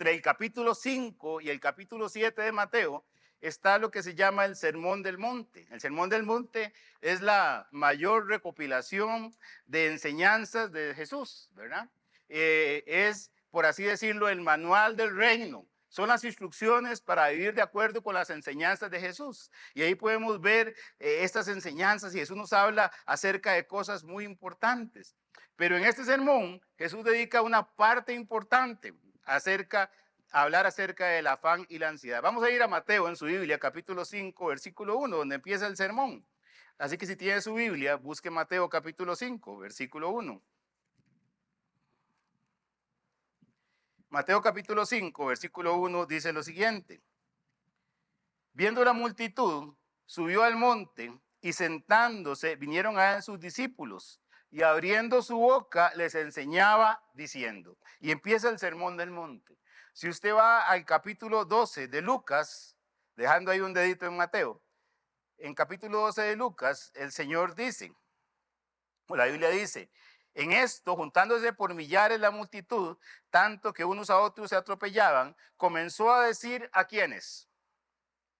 entre el capítulo 5 y el capítulo 7 de Mateo está lo que se llama el Sermón del Monte. El Sermón del Monte es la mayor recopilación de enseñanzas de Jesús, ¿verdad? Es, por así decirlo, el manual del reino. Son las instrucciones para vivir de acuerdo con las enseñanzas de Jesús. Y ahí podemos ver estas enseñanzas y Jesús nos habla acerca de cosas muy importantes. Pero en este sermón Jesús dedica una parte importante a hablar acerca del afán y la ansiedad. Vamos a ir a Mateo en su Biblia, capítulo 5, versículo 1, donde empieza el sermón. Así que si tiene su Biblia, busque Mateo capítulo 5, versículo 1. Mateo capítulo 5, versículo 1 dice lo siguiente. Viendo la multitud, subió al monte y sentándose vinieron a él sus discípulos y abriendo su boca les enseñaba diciendo. Y empieza el sermón del monte. Si usted va al capítulo 12 de Lucas, dejando ahí un dedito en Mateo, en capítulo 12 de Lucas, el Señor dice, o la Biblia dice, en esto, juntándose por millares la multitud, tanto que unos a otros se atropellaban, comenzó a decir ¿a quiénes?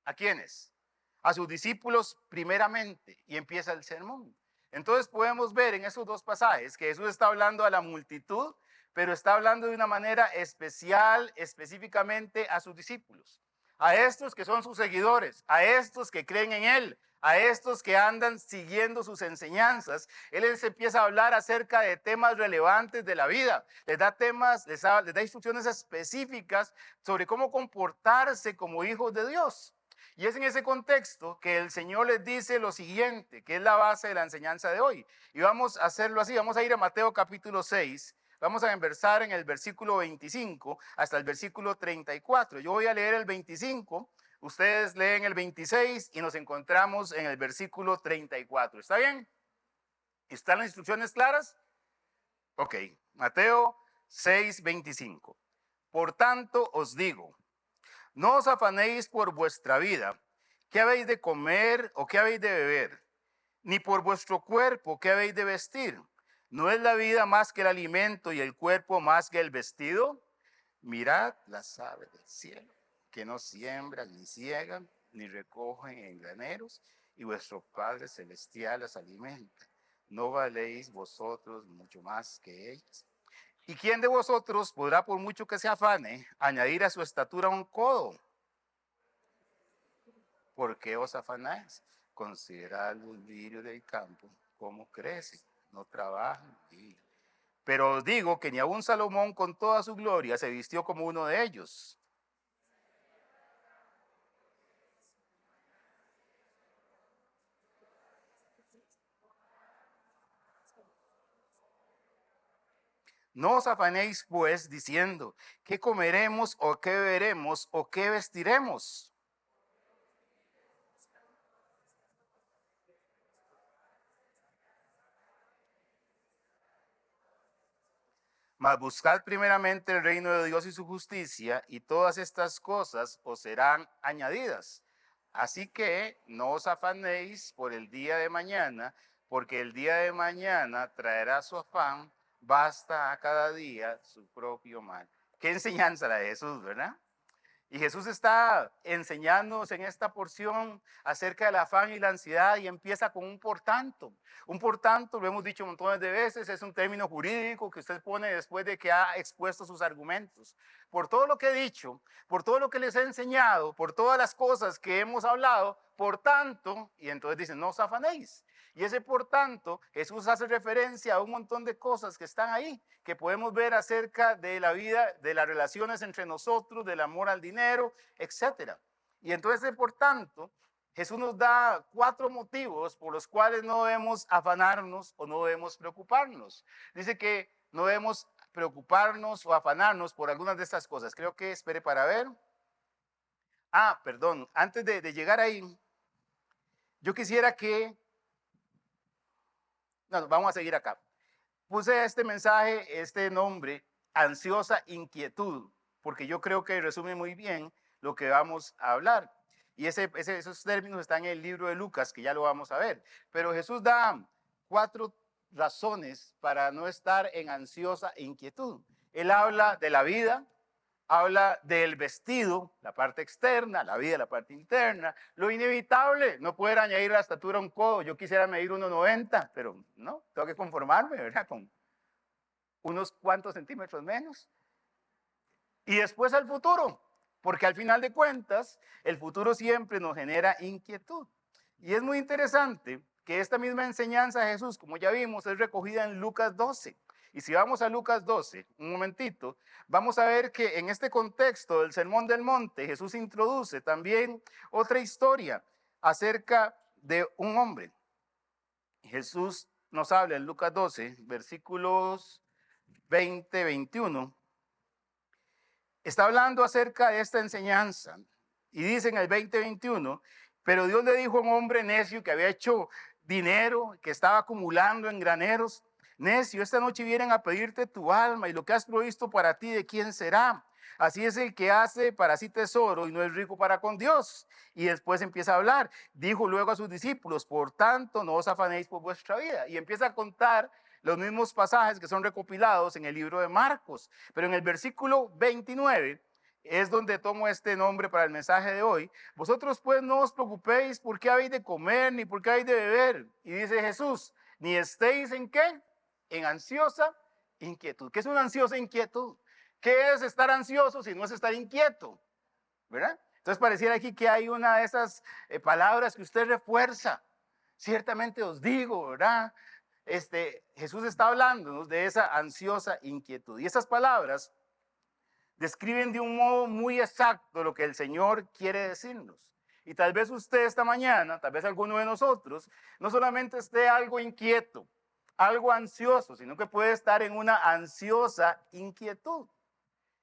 ¿A quiénes? A sus discípulos primeramente, y empieza el sermón. Entonces podemos ver en esos dos pasajes que Jesús está hablando a la multitud, pero está hablando de una manera especial, específicamente a sus discípulos, a estos que son sus seguidores, a estos que creen en Él, a estos que andan siguiendo sus enseñanzas. Él les empieza a hablar acerca de temas relevantes de la vida, les da instrucciones específicas sobre cómo comportarse como hijos de Dios. Y es en ese contexto que el Señor les dice lo siguiente, que es la base de la enseñanza de hoy. Y vamos a hacerlo así, vamos a ir a Mateo capítulo 6, vamos a conversar en el versículo 25 hasta el versículo 34. Yo voy a leer el 25, ustedes leen el 26 y nos encontramos en el versículo 34. ¿Está bien? ¿Están las instrucciones claras? Ok, Mateo 6, 25. Por tanto os digo, no os afanéis por vuestra vida, qué habéis de comer o qué habéis de beber, ni por vuestro cuerpo, qué habéis de vestir. ¿No es la vida más que el alimento y el cuerpo más que el vestido? Mirad las aves del cielo, que no siembran, ni ciegan, ni recogen en graneros, y vuestro Padre Celestial las alimenta. ¿No valéis vosotros mucho más que ellas? ¿Y quién de vosotros podrá, por mucho que se afane, añadir a su estatura un codo? ¿Por qué os afanáis? Considerad los lirios del campo, cómo crecen, no trabajan. Pero os digo que ni aun Salomón con toda su gloria se vistió como uno de ellos. No os afanéis pues diciendo, ¿qué comeremos o qué beberemos o qué vestiremos? Mas buscad primeramente el reino de Dios y su justicia, y todas estas cosas os serán añadidas. Así que no os afanéis por el día de mañana, porque el día de mañana traerá su afán, basta a cada día su propio mal. Qué enseñanza la de Jesús, ¿verdad? Y Jesús está enseñándonos en esta porción acerca del afán y la ansiedad y empieza con un por tanto. Un por tanto, lo hemos dicho montones de veces, es un término jurídico que usted pone después de que ha expuesto sus argumentos. Por todo lo que he dicho, por todo lo que les he enseñado, por todas las cosas que hemos hablado, por tanto, y entonces dicen, no os afanéis. Y ese por tanto, Jesús hace referencia a un montón de cosas que están ahí, que podemos ver acerca de la vida, de las relaciones entre nosotros, del amor al dinero, etc. Y entonces, por tanto, Jesús nos da 4 motivos por los cuales no debemos afanarnos o no debemos preocuparnos. Dice que no debemos preocuparnos o afanarnos por algunas de estas cosas. Creo que espere para ver. Perdón, antes de llegar ahí, yo quisiera que... No, vamos a seguir acá. Puse a este mensaje, este nombre, ansiosa inquietud, porque yo creo que resume muy bien lo que vamos a hablar. Y esos términos están en el libro de Lucas, que ya lo vamos a ver. Pero Jesús da 4 razones para no estar en ansiosa inquietud. Él habla de la vida, habla del vestido, la parte externa, la vida, la parte interna, lo inevitable, no poder añadir la estatura a un codo. Yo quisiera medir 1,90, pero no, tengo que conformarme, ¿verdad? Con unos cuantos centímetros menos. Y después al futuro, porque al final de cuentas, el futuro siempre nos genera inquietud. Y es muy interesante que esta misma enseñanza de Jesús, como ya vimos, es recogida en Lucas 12. Y si vamos a Lucas 12, un momentito, vamos a ver que en este contexto del Sermón del Monte, Jesús introduce también otra historia acerca de un hombre. Jesús nos habla en Lucas 12, versículos 20, 21. Está hablando acerca de esta enseñanza y dice en el 20:21, pero Dios le dijo a un hombre necio que había hecho dinero, que estaba acumulando en graneros: necio, esta noche vienen a pedirte tu alma y lo que has provisto para ti, ¿de quién será? Así es el que hace para sí tesoro y no es rico para con Dios. Y después empieza a hablar. Dijo luego a sus discípulos: por tanto, no os afanéis por vuestra vida. Y empieza a contar los mismos pasajes que son recopilados en el libro de Marcos. Pero en el versículo 29 es donde tomo este nombre para el mensaje de hoy. Vosotros pues no os preocupéis por qué habéis de comer ni por qué habéis de beber. Y dice Jesús: ni estéis en qué, en ansiosa inquietud. ¿Qué es una ansiosa inquietud? ¿Qué es estar ansioso si no es estar inquieto? ¿Verdad? Entonces pareciera aquí que hay una de esas palabras que usted refuerza. Ciertamente os digo, ¿verdad? Jesús está hablándonos de esa ansiosa inquietud. Y esas palabras describen de un modo muy exacto lo que el Señor quiere decirnos. Y tal vez usted esta mañana, tal vez alguno de nosotros, no solamente esté algo inquieto, algo ansioso, sino que puede estar en una ansiosa inquietud.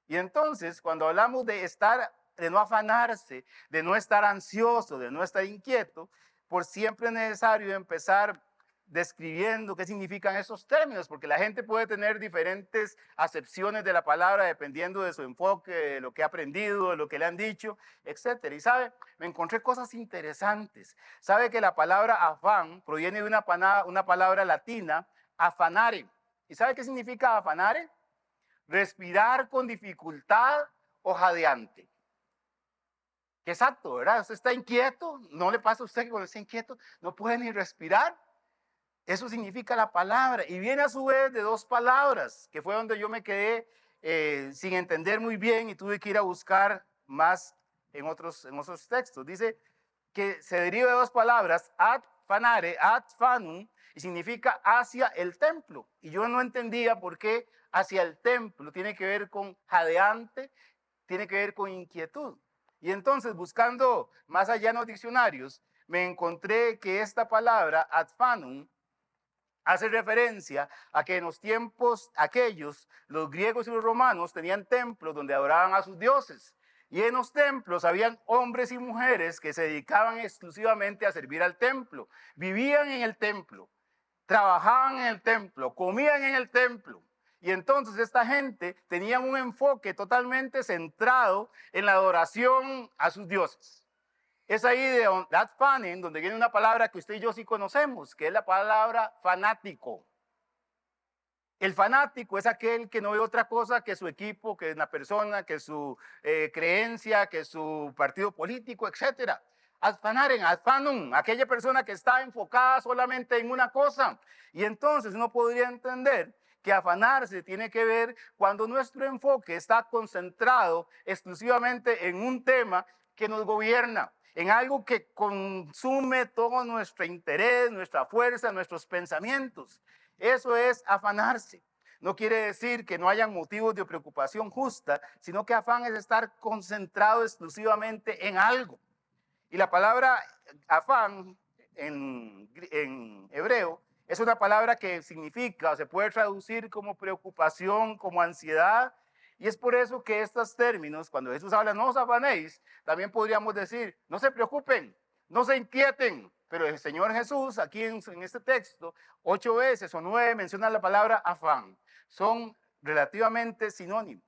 Y entonces, cuando hablamos de estar, de no afanarse, de no estar ansioso, de no estar inquieto, por siempre es necesario empezar describiendo qué significan esos términos, porque la gente puede tener diferentes acepciones de la palabra dependiendo de su enfoque, de lo que ha aprendido, de lo que le han dicho, etcétera. Y sabe, me encontré cosas interesantes. Sabe que la palabra afán proviene de una palabra latina, afanare. ¿Y sabe qué significa afanare? Respirar con dificultad o jadeante. Que exacto, ¿verdad? Usted está inquieto, no le pasa a usted que cuando está inquieto no puede ni respirar. Eso significa la palabra, y viene a su vez de dos palabras, que fue donde yo me quedé sin entender muy bien y tuve que ir a buscar más en otros textos. Dice que se deriva de dos palabras, ad fanare, ad fanum, y significa hacia el templo. Y yo no entendía por qué hacia el templo tiene que ver con jadeante, tiene que ver con inquietud. Y entonces, buscando más allá en los diccionarios, me encontré que esta palabra, ad fanum, hace referencia a que en los tiempos aquellos, los griegos y los romanos tenían templos donde adoraban a sus dioses. Y en los templos habían hombres y mujeres que se dedicaban exclusivamente a servir al templo. Vivían en el templo, trabajaban en el templo, comían en el templo. Y entonces esta gente tenía un enfoque totalmente centrado en la adoración a sus dioses. Es ahí de that fanning, donde viene una palabra que usted y yo sí conocemos, que es la palabra fanático. El fanático es aquel que no ve otra cosa que su equipo, que una persona, que su creencia, que su partido político, etc. Ad fanaren, ad fanum, aquella persona que está enfocada solamente en una cosa. Y entonces uno podría entender que afanarse tiene que ver cuando nuestro enfoque está concentrado exclusivamente en un tema que nos gobierna, en algo que consume todo nuestro interés, nuestra fuerza, nuestros pensamientos. Eso es afanarse. No quiere decir que no hayan motivos de preocupación justa, sino que afán es estar concentrado exclusivamente en algo. Y la palabra afán en hebreo es una palabra que significa, o se puede traducir como preocupación, como ansiedad. Y es por eso que estos términos, cuando Jesús habla, no os afanéis, también podríamos decir, no se preocupen, no se inquieten. Pero el Señor Jesús, aquí en este texto, 8 veces o 9 menciona la palabra afán. Son relativamente sinónimos.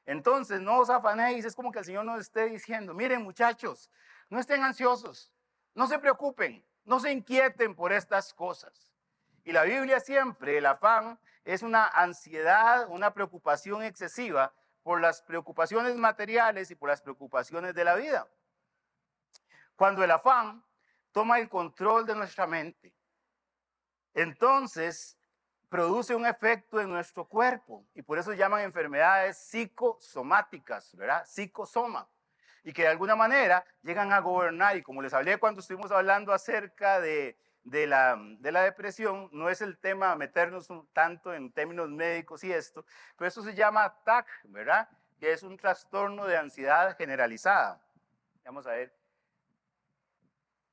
Entonces, no os afanéis, es como que el Señor nos esté diciendo, miren muchachos, no estén ansiosos, no se preocupen, no se inquieten por estas cosas. Y la Biblia siempre, el afán, es una ansiedad, una preocupación excesiva por las preocupaciones materiales y por las preocupaciones de la vida. Cuando el afán toma el control de nuestra mente, entonces produce un efecto en nuestro cuerpo y por eso llaman enfermedades psicosomáticas, ¿verdad? Psicosoma. Y que de alguna manera llegan a gobernar. Y como les hablé cuando estuvimos hablando acerca de la depresión, no es el tema meternos tanto en términos médicos y esto, pero eso se llama TAC, ¿verdad? Que es un trastorno de ansiedad generalizada. Vamos a ver.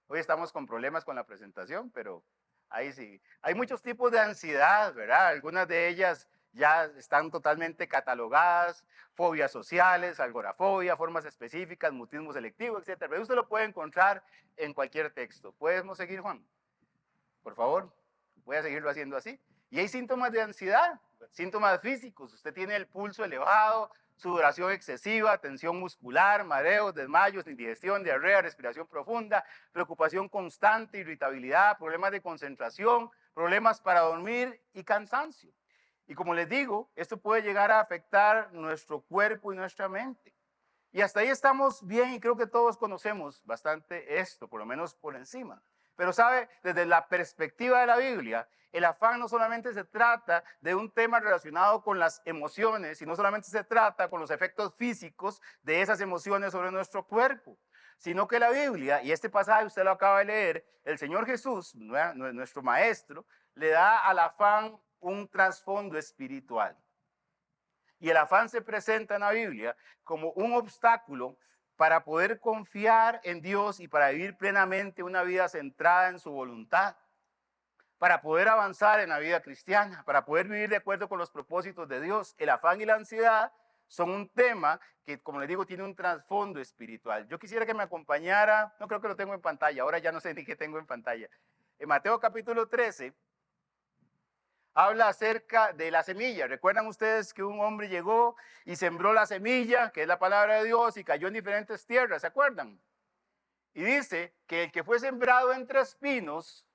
Hoy estamos con problemas con la presentación, pero ahí sí. Hay muchos tipos de ansiedad, ¿verdad? Algunas de ellas ya están totalmente catalogadas, fobias sociales, agorafobia, formas específicas, mutismo selectivo, etc. Pero usted lo puede encontrar en cualquier texto. ¿Podemos seguir, Juan? Por favor, voy a seguirlo haciendo así. Y hay síntomas de ansiedad, síntomas físicos. Usted tiene el pulso elevado, sudoración excesiva, tensión muscular, mareos, desmayos, indigestión, diarrea, respiración profunda, preocupación constante, irritabilidad, problemas de concentración, problemas para dormir y cansancio. Y como les digo, esto puede llegar a afectar nuestro cuerpo y nuestra mente. Y hasta ahí estamos bien y creo que todos conocemos bastante esto, por lo menos por encima. Pero sabe, desde la perspectiva de la Biblia, el afán no solamente se trata de un tema relacionado con las emociones, y no solamente se trata con los efectos físicos de esas emociones sobre nuestro cuerpo, sino que la Biblia, y este pasaje usted lo acaba de leer, el Señor Jesús, nuestro Maestro, le da al afán un trasfondo espiritual. Y el afán se presenta en la Biblia como un obstáculo para poder confiar en Dios y para vivir plenamente una vida centrada en su voluntad, para poder avanzar en la vida cristiana, para poder vivir de acuerdo con los propósitos de Dios. El afán y la ansiedad son un tema que, como les digo, tiene un trasfondo espiritual. Yo quisiera que me acompañara, no creo que lo tengo en pantalla, ahora ya no sé ni qué tengo en pantalla. En Mateo capítulo 13, habla acerca de la semilla. ¿Recuerdan ustedes que un hombre llegó y sembró la semilla, que es la palabra de Dios, y cayó en diferentes tierras? ¿Se acuerdan? Y dice que el que fue sembrado entre espinos,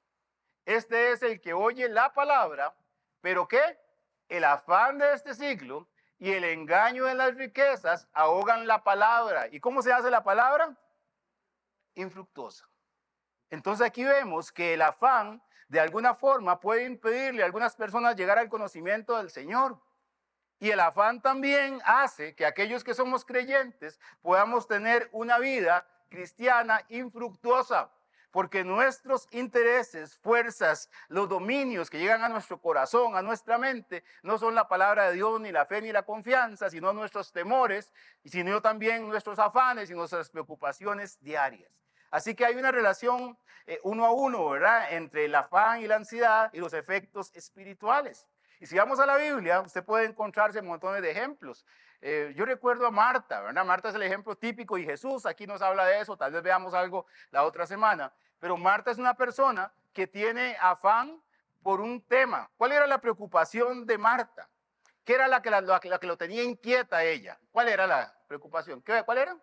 este es el que oye la palabra, pero ¿qué? El afán de este siglo y el engaño de las riquezas ahogan la palabra. ¿Y cómo se hace la palabra? Infructuosa. Entonces aquí vemos que el afán de alguna forma puede impedirle a algunas personas llegar al conocimiento del Señor. Y el afán también hace que aquellos que somos creyentes podamos tener una vida cristiana infructuosa, porque nuestros intereses, fuerzas, los dominios que llegan a nuestro corazón, a nuestra mente, no son la palabra de Dios, ni la fe, ni la confianza, sino nuestros temores, y sino también nuestros afanes y nuestras preocupaciones diarias. Así que hay una relación uno a uno, ¿verdad?, entre el afán y la ansiedad y los efectos espirituales. Y si vamos a la Biblia, usted puede encontrarse montones de ejemplos. Yo recuerdo a Marta, ¿verdad? Marta es el ejemplo típico y Jesús aquí nos habla de eso, tal vez veamos algo la otra semana. Pero Marta es una persona que tiene afán por un tema. ¿Cuál era la preocupación de Marta? ¿Qué era la que lo tenía inquieta a ella? ¿Cuál era la preocupación? ¿Cuál era?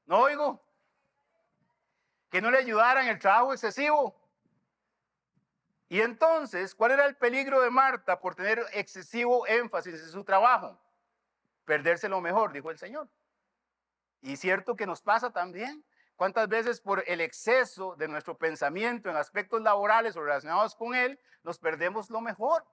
No oigo. Que no le ayudaran el trabajo excesivo. Y entonces, ¿cuál era el peligro de Marta por tener excesivo énfasis en su trabajo? Perderse lo mejor, dijo el Señor. Y cierto que nos pasa también. ¿Cuántas veces por el exceso de nuestro pensamiento en aspectos laborales o relacionados con él, nos perdemos lo mejor?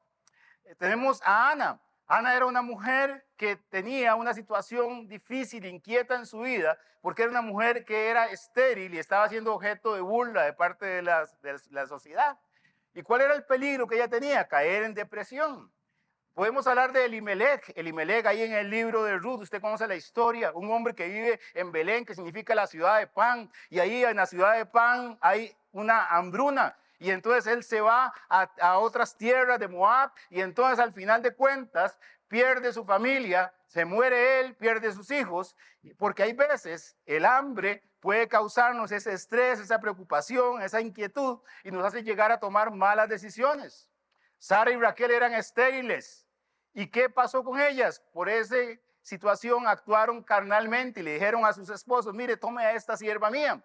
Tenemos a Ana. Ana era una mujer que tenía una situación difícil, inquieta en su vida, porque era una mujer que era estéril y estaba siendo objeto de burla de parte de la sociedad. ¿Y cuál era el peligro que ella tenía? Caer en depresión. Podemos hablar de Elimelech. Elimelech, ahí en el libro de Ruth, usted conoce la historia. Un hombre que vive en Belén, que significa la ciudad de pan. Y ahí en la ciudad de pan hay una hambruna. Y entonces él se va a otras tierras de Moab. Y entonces al final de cuentas pierde su familia, se muere él, pierde sus hijos. Porque hay veces el hambre puede causarnos ese estrés, esa preocupación, esa inquietud. Y nos hace llegar a tomar malas decisiones. Sara y Raquel eran estériles. ¿Y qué pasó con ellas? Por esa situación actuaron carnalmente y le dijeron a sus esposos, mire, tome a esta sierva mía.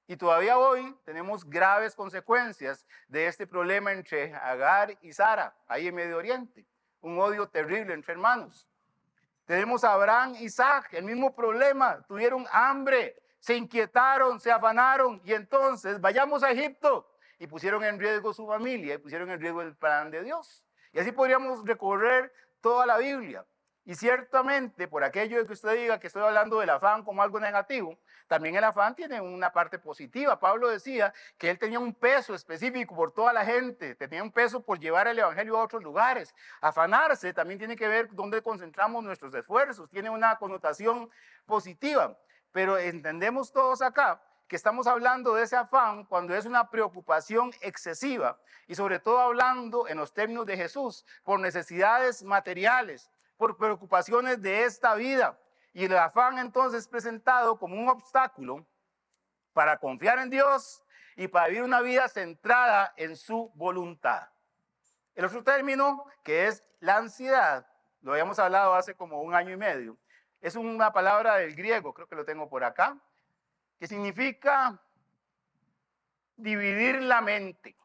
Y todavía hoy tenemos graves consecuencias de este problema entre Agar y Sara, ahí en Medio Oriente. Un odio terrible entre hermanos. Tenemos a Abraham, Isaac, el mismo problema, tuvieron hambre, se inquietaron, se afanaron y entonces vayamos a Egipto y pusieron en riesgo su familia y pusieron en riesgo el plan de Dios. Y así podríamos recorrer toda la Biblia. Y ciertamente, por aquello de que usted diga que estoy hablando del afán como algo negativo, también el afán tiene una parte positiva. Pablo decía que él tenía un peso específico por toda la gente, tenía un peso por llevar el evangelio a otros lugares. Afanarse también tiene que ver dónde concentramos nuestros esfuerzos, tiene una connotación positiva. Pero entendemos todos acá que estamos hablando de ese afán cuando es una preocupación excesiva y sobre todo hablando en los términos de Jesús por necesidades materiales, por preocupaciones de esta vida. Y el afán entonces es presentado como un obstáculo para confiar en Dios y para vivir una vida centrada en su voluntad. El otro término, que es la ansiedad, lo habíamos hablado hace como 1 año y medio, es una palabra del griego, creo que lo tengo por acá, que significa dividir la mente.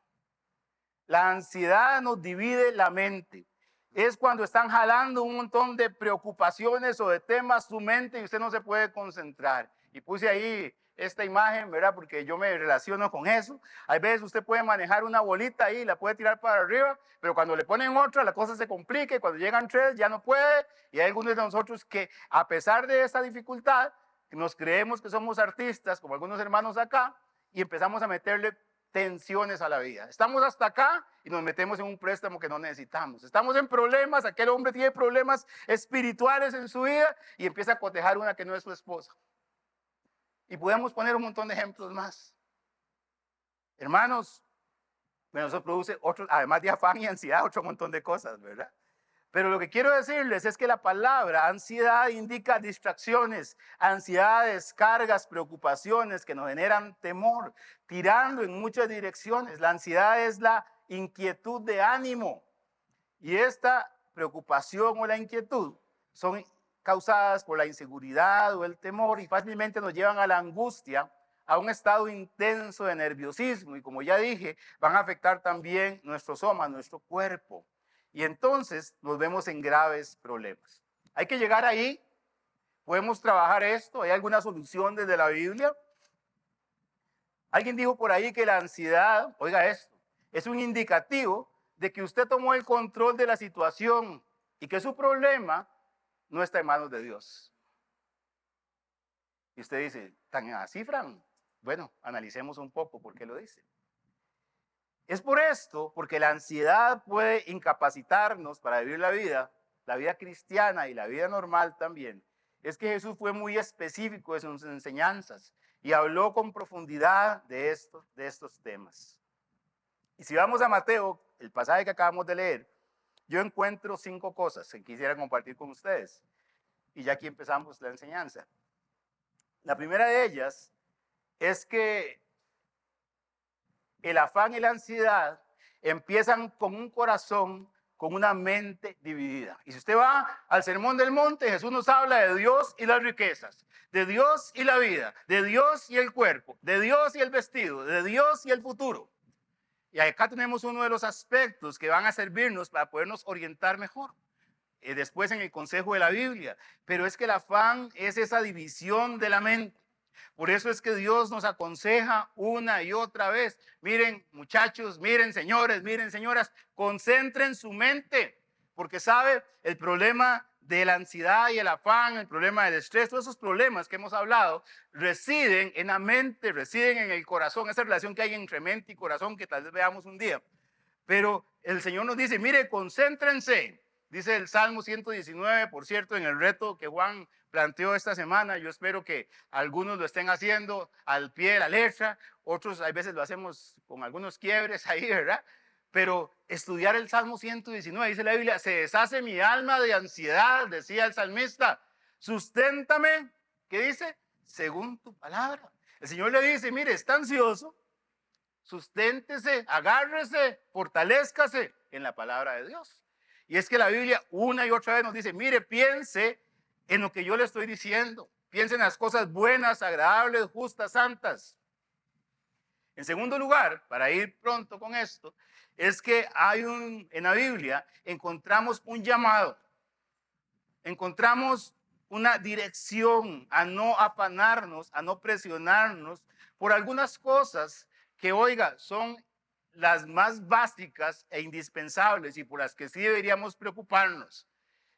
La ansiedad nos divide la mente. Es cuando están jalando un montón de preocupaciones o de temas su mente y usted no se puede concentrar. Y puse ahí esta imagen, ¿verdad? Porque yo me relaciono con eso. Hay veces usted puede manejar una bolita ahí, la puede tirar para arriba, pero cuando le ponen otra, la cosa se complica y cuando llegan 3 ya no puede. Y hay algunos de nosotros que, a pesar de esta dificultad, nos creemos que somos artistas, como algunos hermanos acá, y empezamos a meterle tensiones a la vida. Estamos hasta acá y nos metemos en un préstamo que no necesitamos. Estamos en problemas, aquel hombre tiene problemas espirituales en su vida y empieza a cotejar una que no es su esposa. Y podemos poner un montón de ejemplos más. Hermanos, eso produce otros, además de afán y ansiedad, otro montón de cosas, ¿verdad? Pero lo que quiero decirles es que la palabra ansiedad indica distracciones, ansiedades, cargas, preocupaciones que nos generan temor, tirando en muchas direcciones. La ansiedad es la inquietud de ánimo y esta preocupación o la inquietud son causadas por la inseguridad o el temor y fácilmente nos llevan a la angustia, a un estado intenso de nerviosismo y como ya dije, van a afectar también nuestro soma, nuestro cuerpo. Y entonces nos vemos en graves problemas. Hay que llegar ahí, podemos trabajar esto, ¿hay alguna solución desde la Biblia? Alguien dijo por ahí que la ansiedad, oiga esto, es un indicativo de que usted tomó el control de la situación y que su problema no está en manos de Dios. Y usted dice, ¿tan así, Fran? Bueno, analicemos un poco por qué lo dice. Es por esto, porque la ansiedad puede incapacitarnos para vivir la vida cristiana y la vida normal también. Es que Jesús fue muy específico en sus enseñanzas y habló con profundidad de estos temas. Y si vamos a Mateo, el pasaje que acabamos de leer, yo encuentro 5 cosas que quisiera compartir con ustedes. Y ya aquí empezamos la enseñanza. La primera de ellas es que el afán y la ansiedad empiezan con un corazón, con una mente dividida. Y si usted va al Sermón del Monte, Jesús nos habla de Dios y las riquezas, de Dios y la vida, de Dios y el cuerpo, de Dios y el vestido, de Dios y el futuro. Y acá tenemos uno de los aspectos que van a servirnos para podernos orientar mejor. Después en el consejo de la Biblia. Pero es que el afán es esa división de la mente. Por eso es que Dios nos aconseja una y otra vez. Miren, muchachos, miren, señores, miren, señoras, concentren su mente. Porque sabe, el problema de la ansiedad y el afán, el problema del estrés, todos esos problemas que hemos hablado, residen en la mente, residen en el corazón, esa relación que hay entre mente y corazón que tal vez veamos un día. Pero el Señor nos dice, mire, concéntrense. Dice el Salmo 119, por cierto, en el reto que Juan planteó esta semana. Yo espero que algunos lo estén haciendo al pie de la letra, otros a veces lo hacemos con algunos quiebres ahí, ¿verdad? Pero estudiar el Salmo 119, dice la Biblia, se deshace mi alma de ansiedad, decía el salmista, susténtame, ¿qué dice? Según tu palabra. El Señor le dice, mire, está ansioso, susténtese, agárrese, fortalézcase en la palabra de Dios. Y es que la Biblia una y otra vez nos dice, mire, piense en lo que yo le estoy diciendo. Piense en las cosas buenas, agradables, justas, santas. En segundo lugar, para ir pronto con esto, es que en la Biblia encontramos un llamado. encontramos una dirección a no afanarnos, a no presionarnos por algunas cosas que, oiga, son las más básicas e indispensables y por las que sí deberíamos preocuparnos.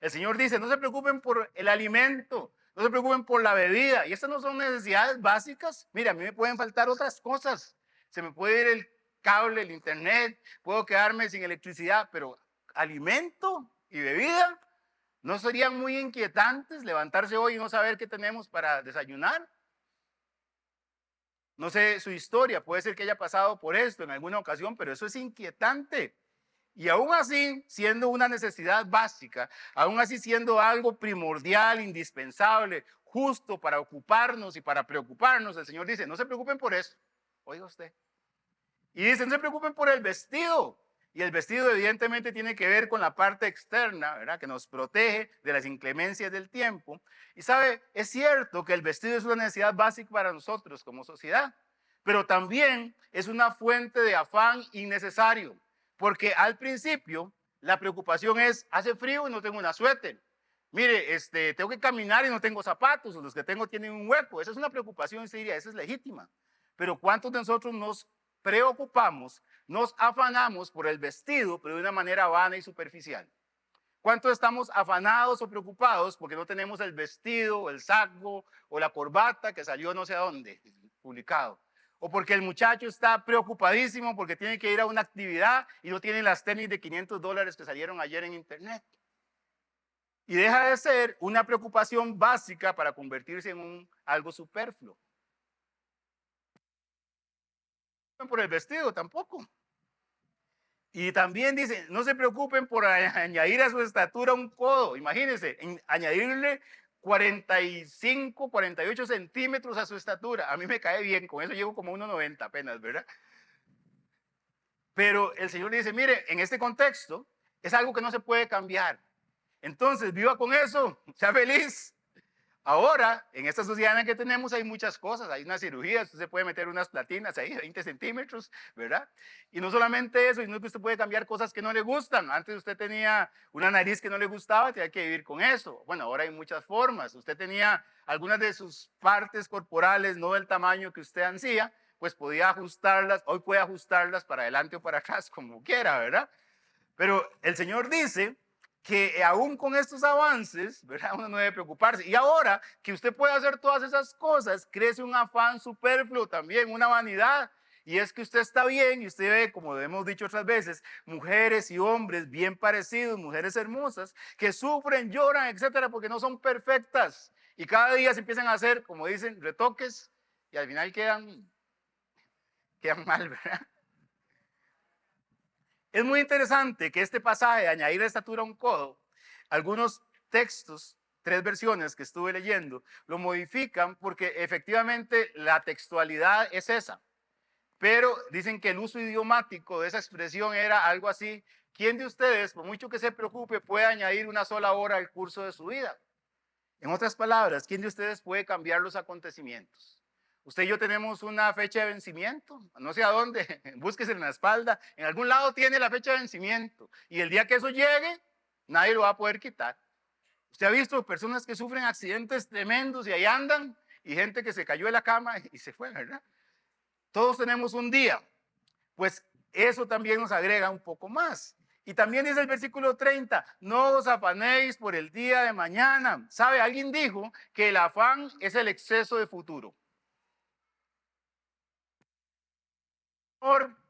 El Señor dice, no se preocupen por el alimento, no se preocupen por la bebida. Y estas no son necesidades básicas. Mira, a mí me pueden faltar otras cosas. Se me puede ir el cable, el internet, puedo quedarme sin electricidad, pero alimento y bebida, ¿no serían muy inquietantes levantarse hoy y no saber qué tenemos para desayunar? No sé su historia, puede ser que haya pasado por esto en alguna ocasión, pero eso es inquietante. Y aún así, siendo una necesidad básica, aún así siendo algo primordial, indispensable, justo para ocuparnos y para preocuparnos, el Señor dice, no se preocupen por eso. Oiga usted. Y dice, no se preocupen por el vestido. Y el vestido evidentemente tiene que ver con la parte externa, ¿verdad? Que nos protege de las inclemencias del tiempo. Y sabe, es cierto que el vestido es una necesidad básica para nosotros como sociedad, pero también es una fuente de afán innecesario, porque al principio la preocupación es, hace frío y no tengo una suéter. Mire, tengo que caminar y no tengo zapatos, los que tengo tienen un hueco. Esa es una preocupación seria, esa es legítima. Pero ¿cuántos de nosotros nos preocupamos, nos afanamos por el vestido, pero de una manera vana y superficial? ¿Cuántos estamos afanados o preocupados porque no tenemos el vestido, o el saco o la corbata que salió no sé a dónde, publicado? O porque el muchacho está preocupadísimo porque tiene que ir a una actividad y no tiene las tenis de $500 que salieron ayer en internet. Y deja de ser una preocupación básica para convertirse en algo superfluo. No por el vestido tampoco. Y también dice, no se preocupen por añadir a su estatura un codo. Imagínense, añadirle 45, 48 centímetros a su estatura. A mí me cae bien, con eso llego como 1,90 apenas, ¿verdad? Pero el Señor dice, mire, en este contexto es algo que no se puede cambiar. Entonces, viva con eso, sea feliz. Ahora, en esta sociedad en la que tenemos hay muchas cosas, hay una cirugía, usted se puede meter unas platinas ahí, 20 centímetros, ¿verdad? Y no solamente eso, sino que usted puede cambiar cosas que no le gustan. Antes usted tenía una nariz que no le gustaba, tenía que vivir con eso. Bueno, ahora hay muchas formas. Usted tenía algunas de sus partes corporales no del tamaño que usted ansía, pues podía ajustarlas, hoy puede ajustarlas para adelante o para atrás, como quiera, ¿verdad? Pero el Señor dice que aún con estos avances, ¿verdad? Uno no debe preocuparse. Y ahora que usted puede hacer todas esas cosas, crece un afán superfluo también, una vanidad. Y es que usted está bien y usted ve, como hemos dicho otras veces, mujeres y hombres bien parecidos, mujeres hermosas, que sufren, lloran, etcétera, porque no son perfectas. Y cada día se empiezan a hacer, como dicen, retoques y al final quedan mal, ¿verdad? Es muy interesante que este pasaje de añadir la estatura a un codo, algunos textos, 3 versiones que estuve leyendo, lo modifican porque efectivamente la textualidad es esa. Pero dicen que el uso idiomático de esa expresión era algo así: ¿quién de ustedes, por mucho que se preocupe, puede añadir una sola hora al curso de su vida? En otras palabras, ¿quién de ustedes puede cambiar los acontecimientos? Usted y yo tenemos una fecha de vencimiento, no sé a dónde, búsquese en la espalda, en algún lado tiene la fecha de vencimiento y el día que eso llegue, nadie lo va a poder quitar. Usted ha visto personas que sufren accidentes tremendos y ahí andan, y gente que se cayó de la cama y se fue, ¿verdad? Todos tenemos un día, pues eso también nos agrega un poco más. Y también dice el versículo 30, no os afanéis por el día de mañana. ¿Sabe? Alguien dijo que el afán es el exceso de futuro.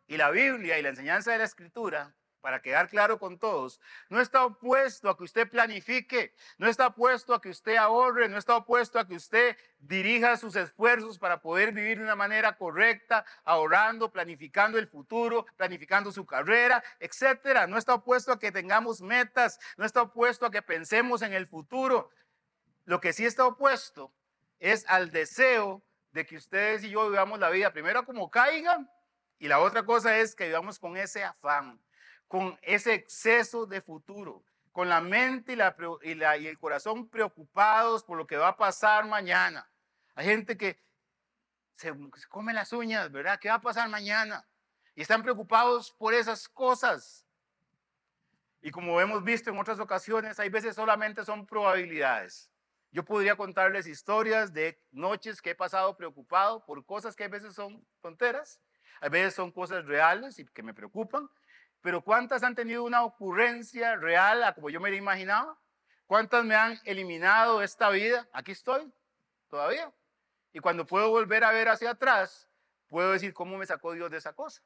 Y la Biblia y la enseñanza de la Escritura, para quedar claro con todos, no está opuesto a que usted planifique, no está opuesto a que usted ahorre, no está opuesto a que usted dirija sus esfuerzos para poder vivir de una manera correcta, ahorrando, planificando el futuro, planificando su carrera, etcétera. No está opuesto a que tengamos metas, no está opuesto a que pensemos en el futuro. Lo que sí está opuesto es al deseo de que ustedes y yo vivamos la vida primero como caiga, y la otra cosa es que vivamos con ese afán, con ese exceso de futuro, con la mente y el corazón preocupados por lo que va a pasar mañana. Hay gente que se come las uñas, ¿verdad? ¿Qué va a pasar mañana? Y están preocupados por esas cosas. Y como hemos visto en otras ocasiones, hay veces solamente son probabilidades. Yo podría contarles historias de noches que he pasado preocupado por cosas que a veces son tonteras, a veces son cosas reales y que me preocupan, pero ¿cuántas han tenido una ocurrencia real a como yo me la imaginaba? ¿Cuántas me han eliminado esta vida? Aquí estoy, todavía. Y cuando puedo volver a ver hacia atrás, puedo decir cómo me sacó Dios de esa cosa.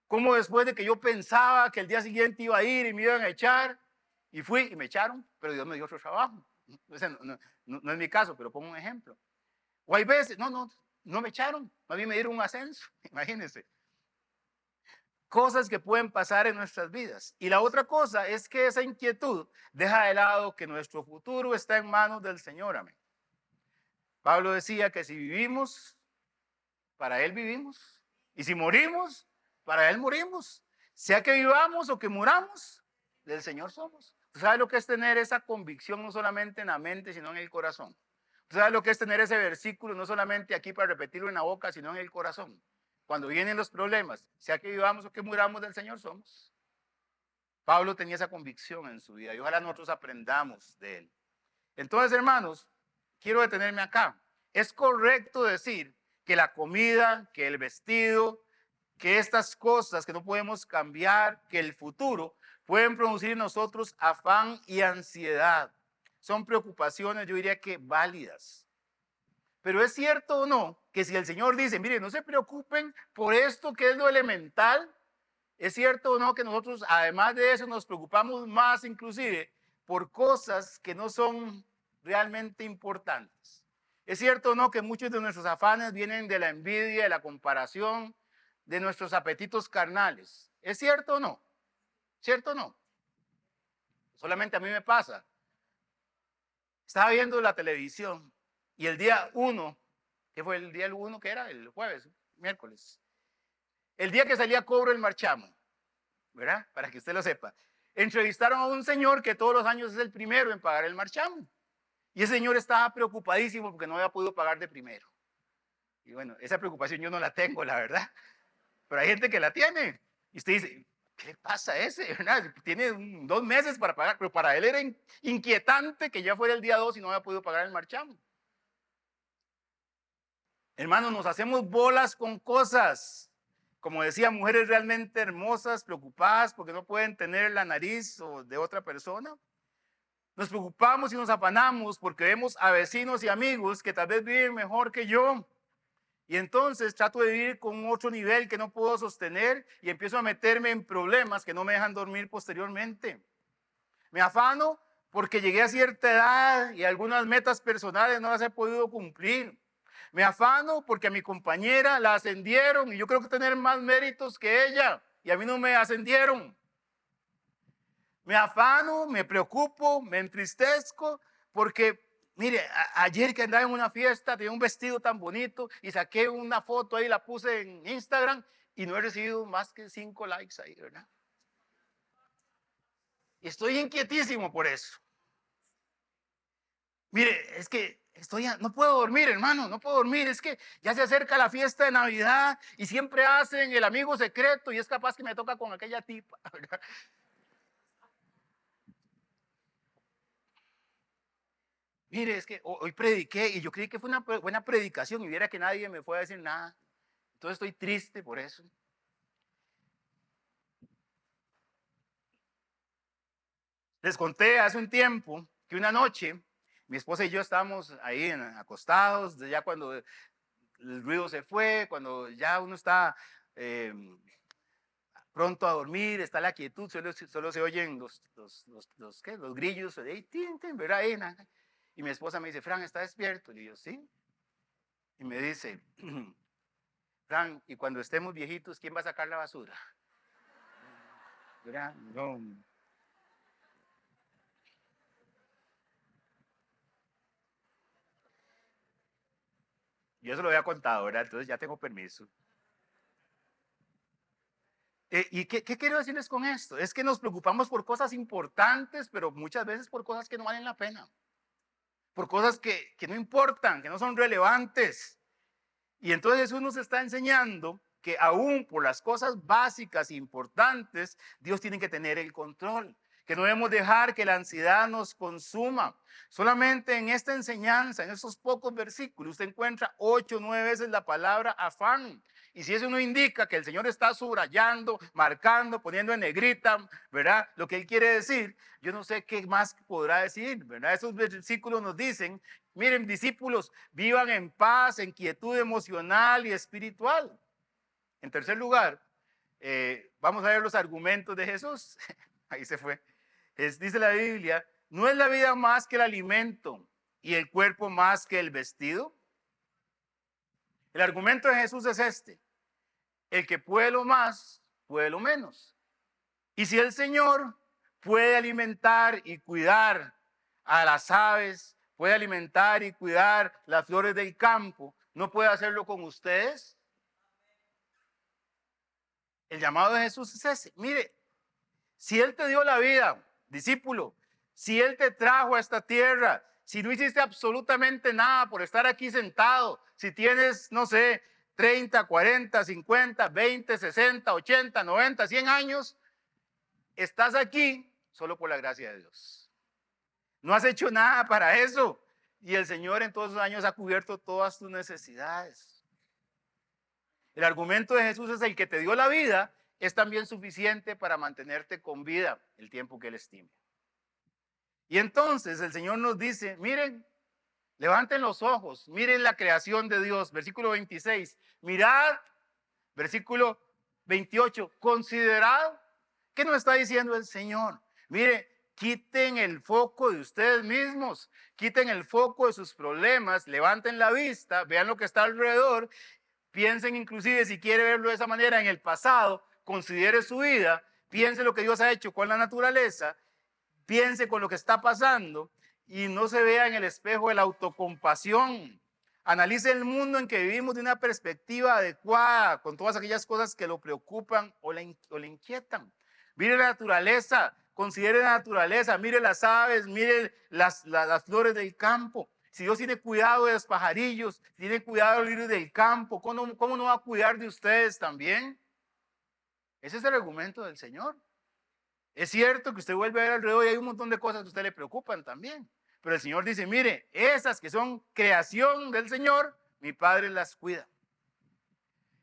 Cómo después de que yo pensaba que el día siguiente iba a ir y me iban a echar, y fui y me echaron, pero Dios me dio otro trabajo. O sea, no es mi caso, pero pongo un ejemplo. O hay veces, no me echaron, más bien me dieron un ascenso, imagínense. Cosas que pueden pasar en nuestras vidas. Y la otra cosa es que esa inquietud deja de lado que nuestro futuro está en manos del Señor. Amén. Pablo decía que si vivimos, para Él vivimos. Y si morimos, para Él morimos. Sea que vivamos o que muramos, del Señor somos. ¿Tú sabes lo que es tener esa convicción no solamente en la mente, sino en el corazón? ¿Tú sabes lo que es tener ese versículo no solamente aquí para repetirlo en la boca, sino en el corazón? Cuando vienen los problemas, sea que vivamos o que muramos, del Señor somos. Pablo tenía esa convicción en su vida y ojalá nosotros aprendamos de él. Entonces, hermanos, quiero detenerme acá. Es correcto decir que la comida, que el vestido, que estas cosas que no podemos cambiar, que el futuro, pueden producir en nosotros afán y ansiedad. Son preocupaciones, yo diría que válidas. Pero es cierto o no que si el Señor dice, mire, no se preocupen por esto que es lo elemental, es cierto o no que nosotros, además de eso, nos preocupamos más inclusive por cosas que no son realmente importantes. Es cierto o no que muchos de nuestros afanes vienen de la envidia, de la comparación, de nuestros apetitos carnales. ¿Es cierto o no? ¿Cierto o no? Solamente a mí me pasa. Estaba viendo la televisión y el día 1, que fue el día 1 que era el jueves, miércoles, el día que salía cobro el marchamo, ¿verdad? Para que usted lo sepa. Entrevistaron a un señor que todos los años es el primero en pagar el marchamo. Y ese señor estaba preocupadísimo porque no había podido pagar de primero. Y bueno, esa preocupación yo no la tengo, la verdad. Pero hay gente que la tiene. Y usted dice, ¿qué le pasa a ese? ¿Verdad? Tiene 2 meses para pagar, pero para él era inquietante que ya fuera el día 2 y no había podido pagar el marchamo. Hermanos, nos hacemos bolas con cosas. Como decía, mujeres realmente hermosas, preocupadas porque no pueden tener la nariz o de otra persona. Nos preocupamos y nos afanamos porque vemos a vecinos y amigos que tal vez viven mejor que yo. Y entonces trato de vivir con otro nivel que no puedo sostener y empiezo a meterme en problemas que no me dejan dormir posteriormente. Me afano porque llegué a cierta edad y algunas metas personales no las he podido cumplir. Me afano porque a mi compañera la ascendieron y yo creo que tener más méritos que ella y a mí no me ascendieron. Me afano, me preocupo, me entristezco porque, mire, ayer que andaba en una fiesta tenía un vestido tan bonito y saqué una foto ahí, la puse en Instagram y no he recibido más que 5 likes ahí, ¿verdad? Y estoy inquietísimo por eso. Mire, es que no puedo dormir, hermano, no puedo dormir. Es que ya se acerca la fiesta de Navidad y siempre hacen el amigo secreto y es capaz que me toca con aquella tipa, ¿verdad? Mire, es que hoy prediqué y yo creí que fue una buena predicación y viera que nadie me fue a decir nada. Entonces estoy triste por eso. Les conté hace un tiempo que una noche mi esposa y yo estábamos ahí acostados, ya cuando el ruido se fue, cuando ya uno está pronto a dormir, está la quietud, solo se oyen los grillos, ¿verdad? Ahí, y mi esposa me dice, Fran, ¿está despierto? Y yo, sí. Y me dice, Fran, y cuando estemos viejitos, ¿quién va a sacar la basura? ¿Verdad? No. Yo se lo había contado, ¿verdad? Entonces ya tengo permiso. ¿Y qué quiero decirles con esto? Es que nos preocupamos por cosas importantes, pero muchas veces por cosas que no valen la pena. Por cosas que no importan, que no son relevantes. Y entonces Jesús nos está enseñando que aún por las cosas básicas e importantes, Dios tiene que tener el control. que no debemos dejar que la ansiedad nos consuma. Solamente en esta enseñanza, en estos pocos versículos, usted encuentra 8 o 9 veces la palabra afán. Y si eso no indica que el Señor está subrayando, marcando, poniendo en negrita, ¿verdad? Lo que Él quiere decir, yo no sé qué más podrá decir, ¿verdad? Esos versículos nos dicen, miren, discípulos, vivan en paz, en quietud emocional y espiritual. En tercer lugar, vamos a ver los argumentos de Jesús. Ahí se fue. Dice la Biblia, ¿no es la vida más que el alimento y el cuerpo más que el vestido? El argumento de Jesús es este: el que puede lo más, puede lo menos. Y si el Señor puede alimentar y cuidar a las aves, puede alimentar y cuidar las flores del campo, ¿no puede hacerlo con ustedes? El llamado de Jesús es ese. Mire, si Él te dio la vida, discípulo, si Él te trajo a esta tierra, si no hiciste absolutamente nada por estar aquí sentado, si tienes, no sé, 30, 40, 50, 20, 60, 80, 90, 100 años, estás aquí solo por la gracia de Dios. No has hecho nada para eso. Y el Señor en todos esos años ha cubierto todas tus necesidades. El argumento de Jesús es: el que te dio la vida es también suficiente para mantenerte con vida el tiempo que Él estime. Y entonces el Señor nos dice, miren, levanten los ojos, miren la creación de Dios. Versículo 26, mirad, versículo 28, considerad. ¿Qué nos está diciendo el Señor? Mire, quiten el foco de ustedes mismos, quiten el foco de sus problemas, levanten la vista, vean lo que está alrededor, piensen inclusive, si quiere verlo de esa manera, en el pasado, considere su vida, piense lo que Dios ha hecho con la naturaleza, piense con lo que está pasando y no se vea en el espejo de la autocompasión. Analice el mundo en que vivimos de una perspectiva adecuada, con todas aquellas cosas que lo preocupan o le inquietan. Mire la naturaleza, considere la naturaleza, mire las aves, mire las flores del campo. Si Dios tiene cuidado de los pajarillos, tiene cuidado de los lirios del campo, ¿cómo no va a cuidar de ustedes también? Ese es el argumento del Señor. Es cierto que usted vuelve a ver alrededor y hay un montón de cosas que a usted le preocupan también. Pero el Señor dice, mire, esas que son creación del Señor, mi Padre las cuida.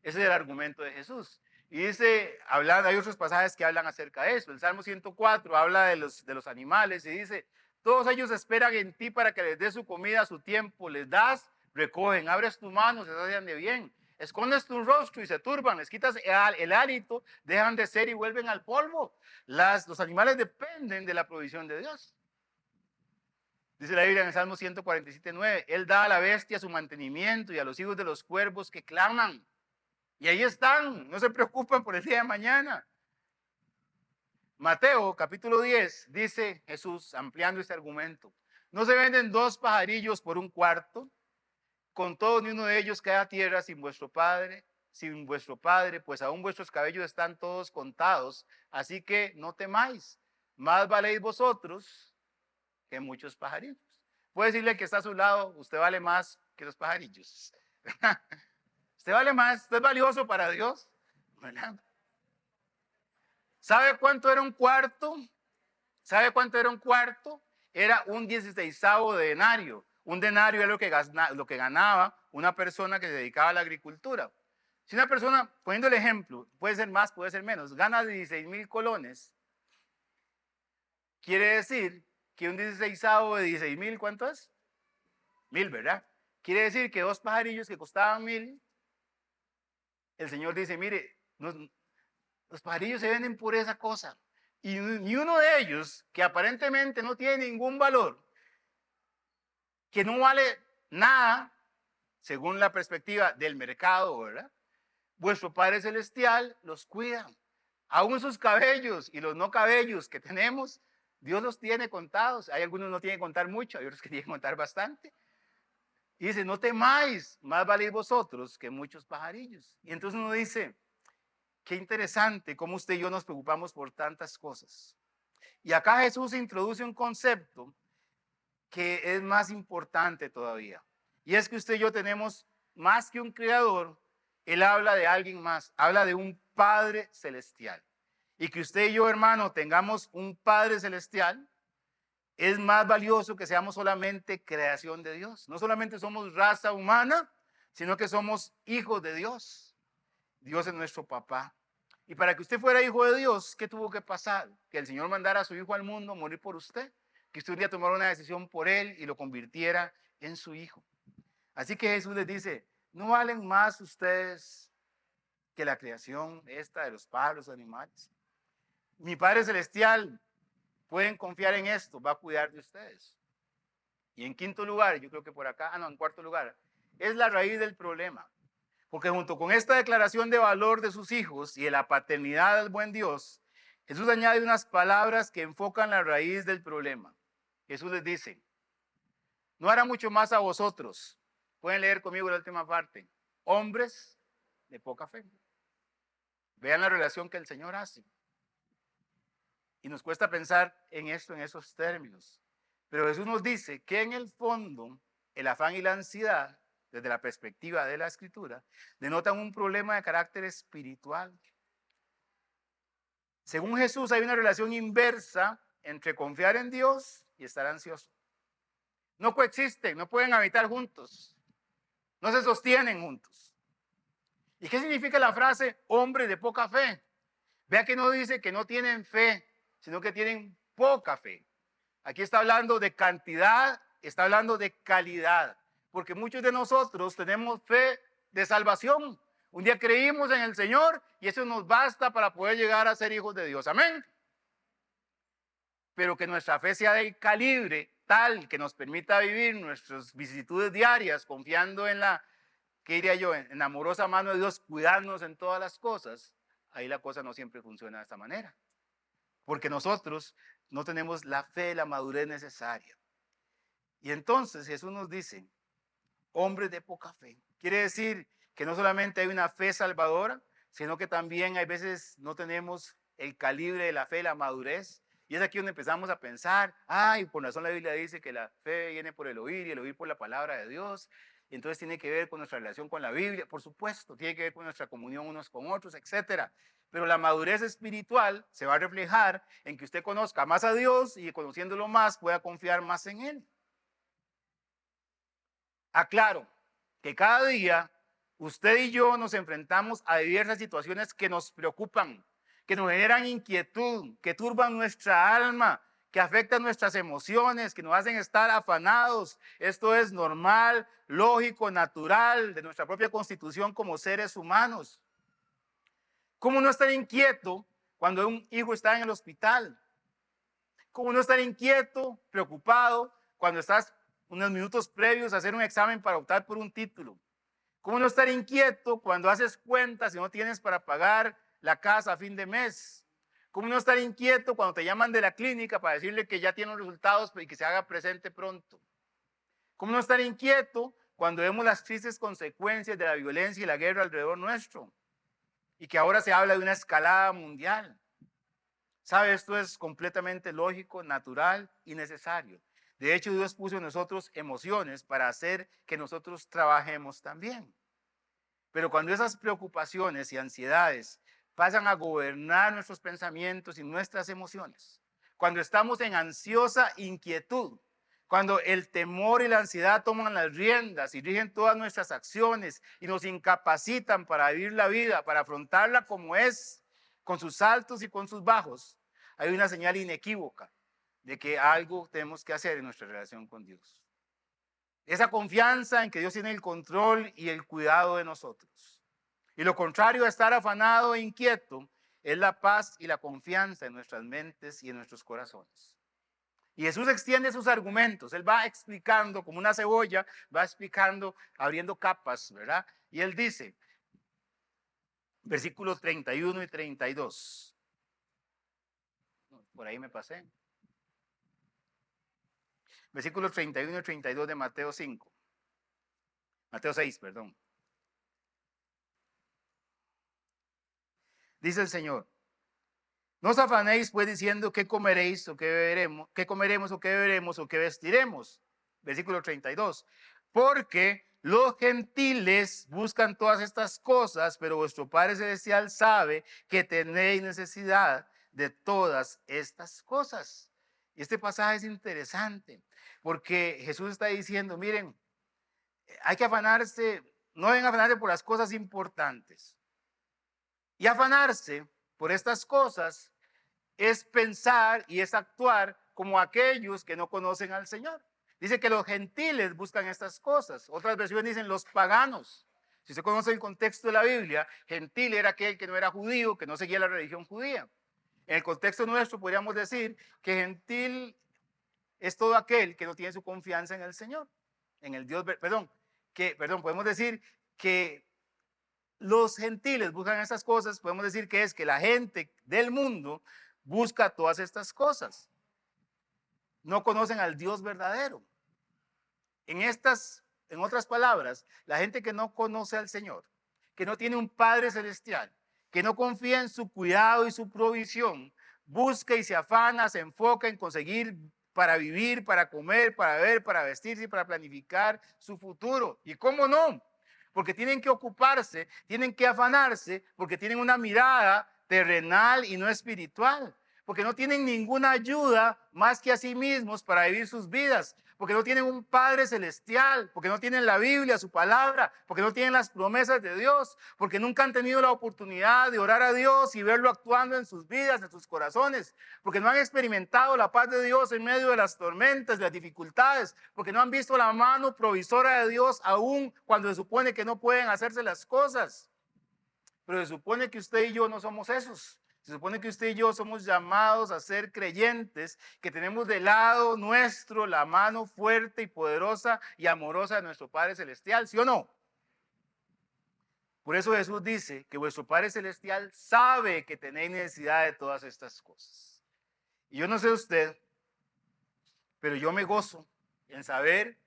Ese es el argumento de Jesús. Y dice, hay otros pasajes que hablan acerca de eso. El Salmo 104 habla de los animales y dice, todos ellos esperan en ti para que les des su comida a su tiempo. Les das, recogen, abres tu mano, se sacian de bien. Escondes tu rostro y se turban, les quitas el hálito, dejan de ser y vuelven al polvo. Los animales dependen de la provisión de Dios. Dice la Biblia en el Salmo 147:9, Él da a la bestia su mantenimiento y a los hijos de los cuervos que claman. Y ahí están, no se preocupen por el día de mañana. Mateo capítulo 10 dice Jesús, ampliando este argumento, ¿no se venden 2 pajarillos por un cuarto? Con todo ni uno de ellos cae a tierra sin vuestro Padre, pues aún vuestros cabellos están todos contados, así que no temáis, más valéis vosotros que muchos pajarillos. Puede decirle que está a su lado, usted vale más que los pajarillos. Usted vale más, usted es valioso para Dios, ¿verdad? ¿Sabe cuánto era un cuarto? ¿Sabe cuánto era un cuarto? Era un 16avo de denario. Un denario es lo que ganaba una persona que se dedicaba a la agricultura. Si una persona, poniendo el ejemplo, puede ser más, puede ser menos, gana 16,000 colones, quiere decir que un 16avo de 16,000, ¿cuánto es? 1,000, ¿verdad? Quiere decir que 2 pajarillos que costaban 1,000, el Señor dice, mire, los pajarillos se venden por esa cosa. Y ni uno de ellos, que aparentemente no tiene ningún valor, que no vale nada, según la perspectiva del mercado, ¿verdad? Vuestro Padre Celestial los cuida. Aún sus cabellos y los no cabellos que tenemos, Dios los tiene contados. Hay algunos que no tienen que contar mucho, hay otros que tienen que contar bastante. Y dice, no temáis, más valéis vosotros que muchos pajarillos. Y entonces uno dice, qué interesante cómo usted y yo nos preocupamos por tantas cosas. Y acá Jesús introduce un concepto que es más importante todavía. Y es que usted y yo tenemos más que un creador, Él habla de alguien más, habla de un Padre celestial. y que usted y yo, hermano, tengamos un Padre celestial, es más valioso que seamos solamente creación de Dios. No solamente somos raza humana, sino que somos hijos de Dios. Dios es nuestro papá. Y para que usted fuera hijo de Dios, ¿qué tuvo que pasar? Que el Señor mandara a su hijo al mundo a morir por usted. Que usted un día tomara una decisión por él y lo convirtiera en su hijo. Así que Jesús les dice, ¿no valen más ustedes que la creación esta de los pájaros, animales? Mi Padre Celestial, pueden confiar en esto, va a cuidar de ustedes. Y en quinto lugar, yo creo que por acá, en cuarto lugar, es la raíz del problema. Porque junto con esta declaración de valor de sus hijos y de la paternidad del buen Dios, Jesús añade unas palabras que enfocan la raíz del problema. Jesús les dice, no hará mucho más a vosotros. Pueden leer conmigo la última parte. Hombres de poca fe. Vean la relación que el Señor hace. Y nos cuesta pensar en esto, en esos términos. Pero Jesús nos dice que en el fondo, el afán y la ansiedad, desde la perspectiva de la Escritura, denotan un problema de carácter espiritual. Según Jesús, hay una relación inversa entre confiar en Dios y estar ansioso. No coexisten, no pueden habitar juntos, no se sostienen juntos. ¿Y qué significa la frase hombre de poca fe? Vea que no dice que no tienen fe, sino que tienen poca fe. Aquí está hablando de cantidad, está hablando de calidad, porque muchos de nosotros tenemos fe de salvación. Un día creímos en el Señor y eso nos basta para poder llegar a ser hijos de Dios. Amén. Pero que nuestra fe sea del calibre tal que nos permita vivir nuestras vicisitudes diarias confiando en la, ¿qué diría yo? En la amorosa mano de Dios, cuidarnos en todas las cosas. Ahí la cosa no siempre funciona de esta manera. Porque nosotros no tenemos la fe, la madurez necesaria. Y entonces Jesús nos dice, hombres de poca fe. Quiere decir que no solamente hay una fe salvadora, sino que también hay veces no tenemos el calibre de la fe, la madurez. Y es aquí donde empezamos a pensar, y por razón la Biblia dice que la fe viene por el oír y el oír por la palabra de Dios. Y entonces tiene que ver con nuestra relación con la Biblia, por supuesto, tiene que ver con nuestra comunión unos con otros, etcétera. Pero la madurez espiritual se va a reflejar en que usted conozca más a Dios y conociéndolo más pueda confiar más en Él. Aclaro que cada día usted y yo nos enfrentamos a diversas situaciones que nos preocupan, que nos generan inquietud, que turban nuestra alma, que afectan nuestras emociones, que nos hacen estar afanados. Esto es normal, lógico, natural de nuestra propia constitución como seres humanos. ¿Cómo no estar inquieto cuando un hijo está en el hospital? ¿Cómo no estar inquieto, preocupado cuando estás unos minutos previos a hacer un examen para optar por un título? ¿Cómo no estar inquieto cuando haces cuentas y no tienes para pagar la casa a fin de mes? ¿Cómo no estar inquieto cuando te llaman de la clínica para decirle que ya tiene los resultados y que se haga presente pronto? ¿Cómo no estar inquieto cuando vemos las tristes consecuencias de la violencia y la guerra alrededor nuestro? Y que ahora se habla de una escalada mundial. ¿Sabe? Esto es completamente lógico, natural y necesario. De hecho, Dios puso en nosotros emociones para hacer que nosotros trabajemos también. Pero cuando esas preocupaciones y ansiedades pasan a gobernar nuestros pensamientos y nuestras emociones, cuando estamos en ansiosa inquietud, cuando el temor y la ansiedad toman las riendas y rigen todas nuestras acciones y nos incapacitan para vivir la vida, para afrontarla como es, con sus altos y con sus bajos, hay una señal inequívoca de que algo tenemos que hacer en nuestra relación con Dios. Esa confianza en que Dios tiene el control y el cuidado de nosotros. Y lo contrario a estar afanado e inquieto es la paz y la confianza en nuestras mentes y en nuestros corazones. Y Jesús extiende sus argumentos. Él va explicando como una cebolla, va explicando, abriendo capas, ¿verdad? Y él dice, versículos 31 y 32. Por ahí me pasé. Versículos 31 y 32 de Mateo 5. Mateo 6, perdón. Dice el Señor, no os afanéis pues diciendo qué comeréis o qué beberemos, qué comeremos o qué beberemos o qué vestiremos. Versículo 32. Porque Los gentiles buscan todas estas cosas, pero vuestro Padre Celestial sabe que tenéis necesidad de todas estas cosas. Y este pasaje es interesante porque Jesús está diciendo, miren, hay que afanarse, no deben afanarse por las cosas importantes. Y afanarse por estas cosas es pensar y es actuar como aquellos que no conocen al Señor. Dice que los gentiles buscan estas cosas. Otras versiones dicen los paganos. Si se conoce el contexto de la Biblia, gentil era aquel que no era judío, que no seguía la religión judía. En el contexto nuestro podríamos decir que gentil es todo aquel que no tiene su confianza en el Señor, en el Dios, podemos decir que los gentiles buscan estas cosas, podemos decir que es que la gente del mundo busca todas estas cosas. No conocen al Dios verdadero. En otras palabras, la gente que no conoce al Señor, que no tiene un Padre celestial, que no confía en su cuidado y su provisión, busca y se afana, se enfoca en conseguir para vivir, para comer, para ver, para vestirse y para planificar su futuro. ¿Y cómo no? Porque tienen que ocuparse, tienen que afanarse, porque tienen una mirada terrenal y no espiritual, porque no tienen ninguna ayuda más que a sí mismos para vivir sus vidas, porque no tienen un Padre celestial, porque no tienen la Biblia, su palabra, porque no tienen las promesas de Dios, porque nunca han tenido la oportunidad de orar a Dios y verlo actuando en sus vidas, en sus corazones, porque no han experimentado la paz de Dios en medio de las tormentas, de las dificultades, porque no han visto la mano provisora de Dios aún cuando se supone que no pueden hacerse las cosas. Pero se supone que usted y yo no somos esos. Se supone que usted y yo somos llamados a ser creyentes, que tenemos de lado nuestro la mano fuerte y poderosa y amorosa de nuestro Padre Celestial, ¿sí o no? Por eso Jesús dice que vuestro Padre Celestial sabe que tenéis necesidad de todas estas cosas. Y yo no sé usted, pero yo me gozo en saber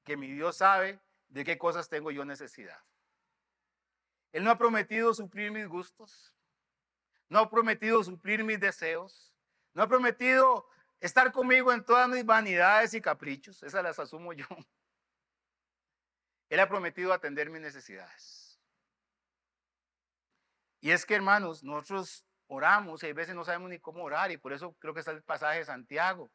que mi Dios sabe de qué cosas tengo yo necesidad. Él no ha prometido suplir mis gustos. No ha prometido suplir mis deseos. No ha prometido estar conmigo en todas mis vanidades y caprichos. Esas las asumo yo. Él ha prometido atender mis necesidades. Y es que, hermanos, nosotros oramos y a veces no sabemos ni cómo orar. Y por eso creo que está el pasaje de Santiago.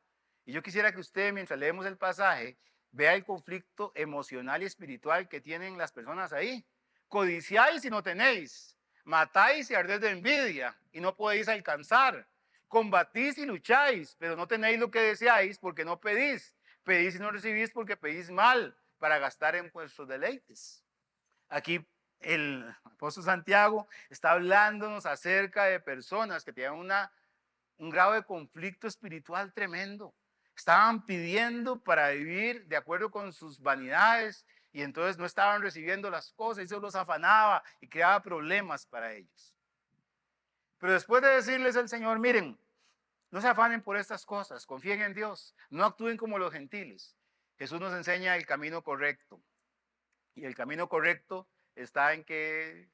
Y yo quisiera que usted, mientras leemos el pasaje, vea el conflicto emocional y espiritual que tienen las personas ahí. Codiciáis y no tenéis. Matáis y ardéis de envidia y no podéis alcanzar. Combatís y lucháis, pero no tenéis lo que deseáis porque no pedís. Pedís y no recibís porque pedís mal para gastar en vuestros deleites. Aquí el apóstol Santiago está hablándonos acerca de personas que tienen un grado de conflicto espiritual tremendo. Estaban pidiendo para vivir de acuerdo con sus vanidades y entonces no estaban recibiendo las cosas y eso los afanaba y creaba problemas para ellos. Pero después de decirles el Señor, miren, no se afanen por estas cosas, confíen en Dios, no actúen como los gentiles. Jesús nos enseña el camino correcto. Y el camino correcto está en que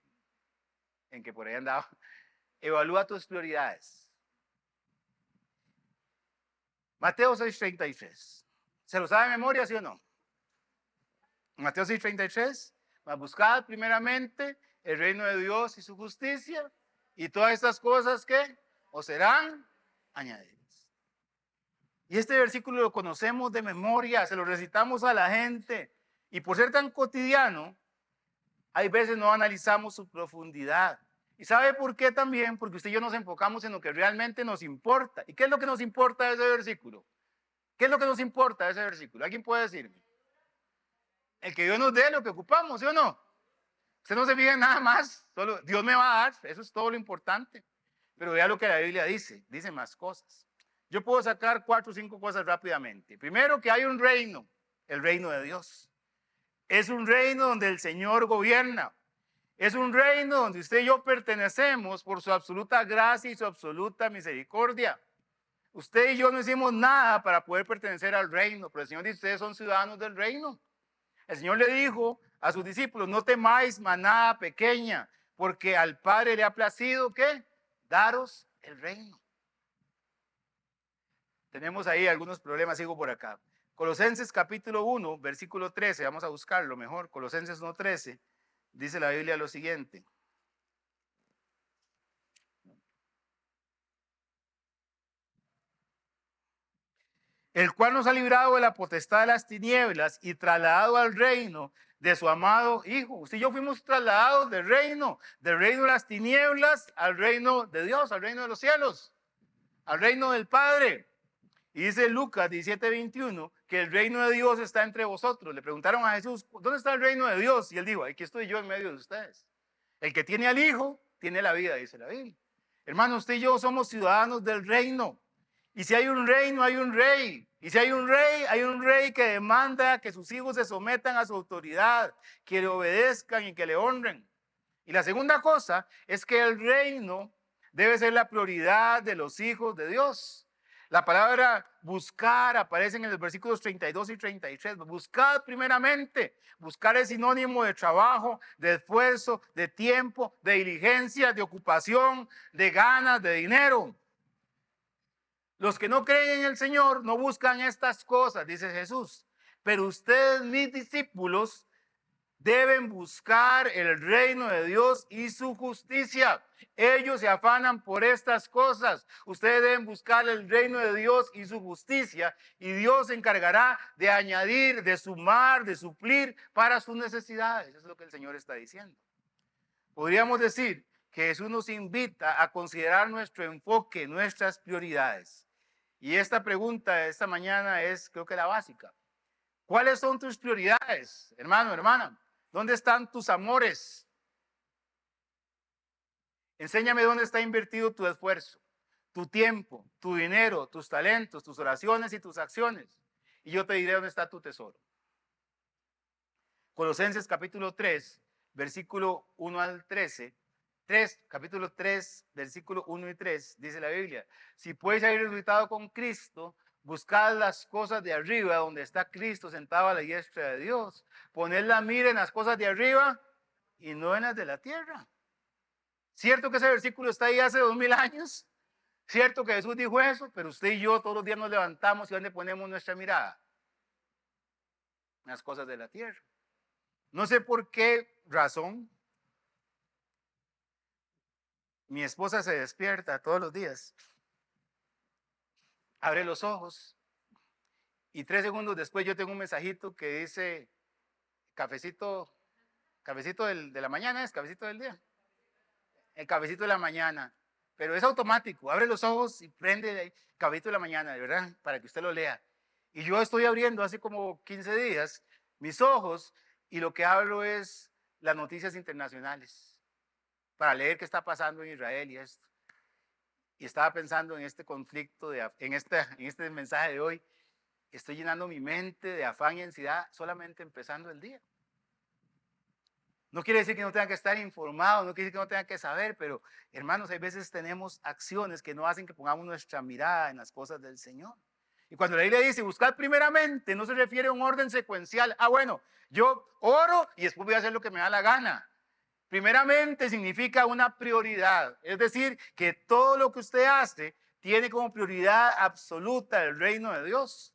por ahí andaba, evalúa tus prioridades. Mateo 6:33. ¿Se lo sabe de memoria, sí o no? Mateo 6:33. Buscad primeramente el reino de Dios y su justicia, y todas estas cosas que os serán añadidas. Y este versículo lo conocemos de memoria, se lo recitamos a la gente, y por ser tan cotidiano, hay veces no analizamos su profundidad. ¿Y sabe por qué también? Porque usted y yo nos enfocamos en lo que realmente nos importa. ¿Y qué es lo que nos importa de ese versículo? ¿Qué es lo que nos importa de ese versículo? ¿Alguien puede decirme? El que Dios nos dé lo que ocupamos, ¿sí o no? Usted no se fija en nada más, solo Dios me va a dar, eso es todo lo importante. Pero vea lo que la Biblia dice más cosas. Yo puedo sacar 4 o 5 cosas rápidamente. Primero, que hay un reino, el reino de Dios. Es un reino donde el Señor gobierna. Es un reino donde usted y yo pertenecemos por su absoluta gracia y su absoluta misericordia. Usted y yo no hicimos nada para poder pertenecer al reino, pero el Señor dice, ustedes son ciudadanos del reino. El Señor le dijo a sus discípulos, no temáis manada pequeña, porque al Padre le ha placido, ¿qué? Daros el reino. Tenemos ahí algunos problemas, sigo por acá. Colosenses capítulo 1, versículo 13, vamos a buscarlo mejor. Colosenses 1:13, dice la Biblia lo siguiente. El cual nos ha librado de la potestad de las tinieblas y trasladado al reino de su amado Hijo. Usted y yo fuimos trasladados del reino de las tinieblas al reino de Dios, al reino de los cielos, al reino del Padre. Y dice Lucas 17:21 que el reino de Dios está entre vosotros. Le preguntaron a Jesús, ¿dónde está el reino de Dios? Y él dijo, aquí estoy yo en medio de ustedes. El que tiene al Hijo, tiene la vida, dice la Biblia. Hermano, usted y yo somos ciudadanos del reino. Y si hay un reino, hay un rey. Y si hay un rey que demanda que sus hijos se sometan a su autoridad, que le obedezcan y que le honren. Y la segunda cosa es que el reino debe ser la prioridad de los hijos de Dios. La palabra buscar aparece en los versículos 32 y 33. Buscad primeramente. Buscar es sinónimo de trabajo, de esfuerzo, de tiempo, de diligencia, de ocupación, de ganas, de dinero. Los que no creen en el Señor no buscan estas cosas, dice Jesús. Pero ustedes, mis discípulos, deben buscar el reino de Dios y su justicia. Ellos se afanan por estas cosas. Ustedes deben buscar el reino de Dios y su justicia. Y Dios se encargará de añadir, de sumar, de suplir para sus necesidades. Eso es lo que el Señor está diciendo. Podríamos decir que Jesús nos invita a considerar nuestro enfoque, nuestras prioridades. Y esta pregunta de esta mañana es, creo que la básica. ¿Cuáles son tus prioridades, hermano, hermana? ¿Dónde están tus amores? Enséñame dónde está invertido tu esfuerzo, tu tiempo, tu dinero, tus talentos, tus oraciones y tus acciones. Y yo te diré dónde está tu tesoro. Colosenses capítulo 3, versículo 1 al 13. Capítulo 3, versículo 1 y 3, dice la Biblia. Si pues habéis resucitado con Cristo, buscad las cosas de arriba, donde está Cristo sentado a la diestra de Dios. Poned la mira en las cosas de arriba y no en las de la tierra. ¿Cierto que ese versículo está ahí hace 2000 años? ¿Cierto que Jesús dijo eso? Pero usted y yo todos los días nos levantamos y ¿dónde ponemos nuestra mirada? En las cosas de la tierra. No sé por qué razón mi esposa se despierta todos los días, abre los ojos y 3 segundos después yo tengo un mensajito que dice cafecito de la mañana, es cafecito del día, el cafecito de la mañana, pero es automático, abre los ojos y prende el cafecito de la mañana, de verdad, para que usted lo lea. Y yo estoy abriendo hace como 15 días mis ojos y lo que hablo es las noticias internacionales, para leer qué está pasando en Israel y esto. Y estaba pensando en este conflicto, en este mensaje de hoy. Estoy llenando mi mente de afán y ansiedad solamente empezando el día. No quiere decir que no tenga que estar informado, no quiere decir que no tenga que saber, pero hermanos, hay veces tenemos acciones que no hacen que pongamos nuestra mirada en las cosas del Señor. Y cuando la Biblia dice buscar primeramente, no se refiere a un orden secuencial. Bueno, yo oro y después voy a hacer lo que me da la gana. Primeramente significa una prioridad, es decir, que todo lo que usted hace tiene como prioridad absoluta el reino de Dios.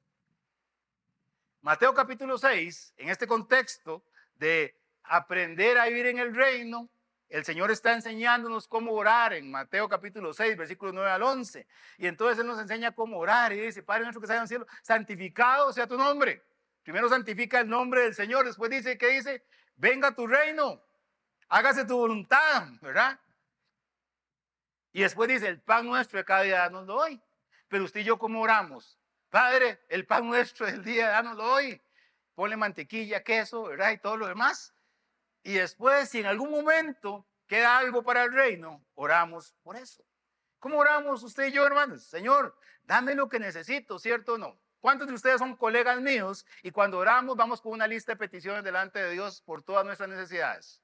Mateo capítulo 6, en este contexto de aprender a vivir en el reino, el Señor está enseñándonos cómo orar en Mateo capítulo 6, versículos 9 al 11. Y entonces Él nos enseña cómo orar y dice, Padre nuestro que estás en el cielo, santificado sea tu nombre. Primero santifica el nombre del Señor, después dice, ¿qué dice? Venga tu reino. Hágase tu voluntad, ¿verdad? Y después dice, el pan nuestro de cada día dánoslo hoy. Pero usted y yo, ¿cómo oramos? Padre, el pan nuestro del día dánoslo hoy. Ponle mantequilla, queso, ¿verdad? Y todo lo demás. Y después, si en algún momento queda algo para el reino, oramos por eso. ¿Cómo oramos usted y yo, hermanos? Señor, dame lo que necesito, ¿cierto o no? ¿Cuántos de ustedes son colegas míos y cuando oramos vamos con una lista de peticiones delante de Dios por todas nuestras necesidades?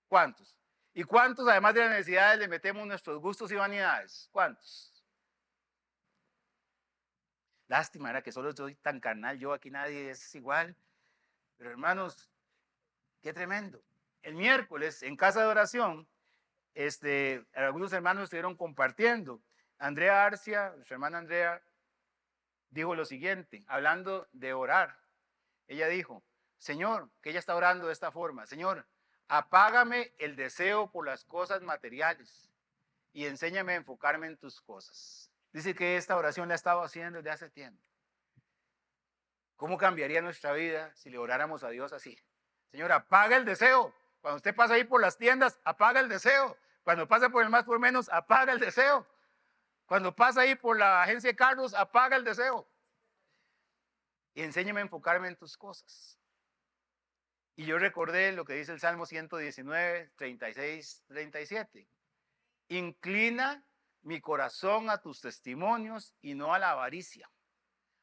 ¿Cuántos? ¿Y cuántos, además de las necesidades, le metemos nuestros gustos y vanidades? ¿Cuántos? Lástima, era que solo soy tan carnal, yo aquí nadie es igual. Pero hermanos, qué tremendo. El miércoles, en casa de oración, algunos hermanos estuvieron compartiendo. Andrea Arcia, nuestra hermana Andrea, dijo lo siguiente, hablando de orar. Ella dijo, Señor, que ella está orando de esta forma, Señor, apágame el deseo por las cosas materiales y enséñame a enfocarme en tus cosas. Dice que esta oración la ha estado haciendo desde hace tiempo. ¿Cómo cambiaría nuestra vida si le oráramos a Dios así? Señor, apaga el deseo. Cuando usted pasa ahí por las tiendas, apaga el deseo. Cuando pasa por el más por menos, apaga el deseo. Cuando pasa ahí por la agencia de carros, apaga el deseo. Y enséñame a enfocarme en tus cosas. Y yo recordé lo que dice el Salmo 119, 36, 37. Inclina mi corazón a tus testimonios y no a la avaricia.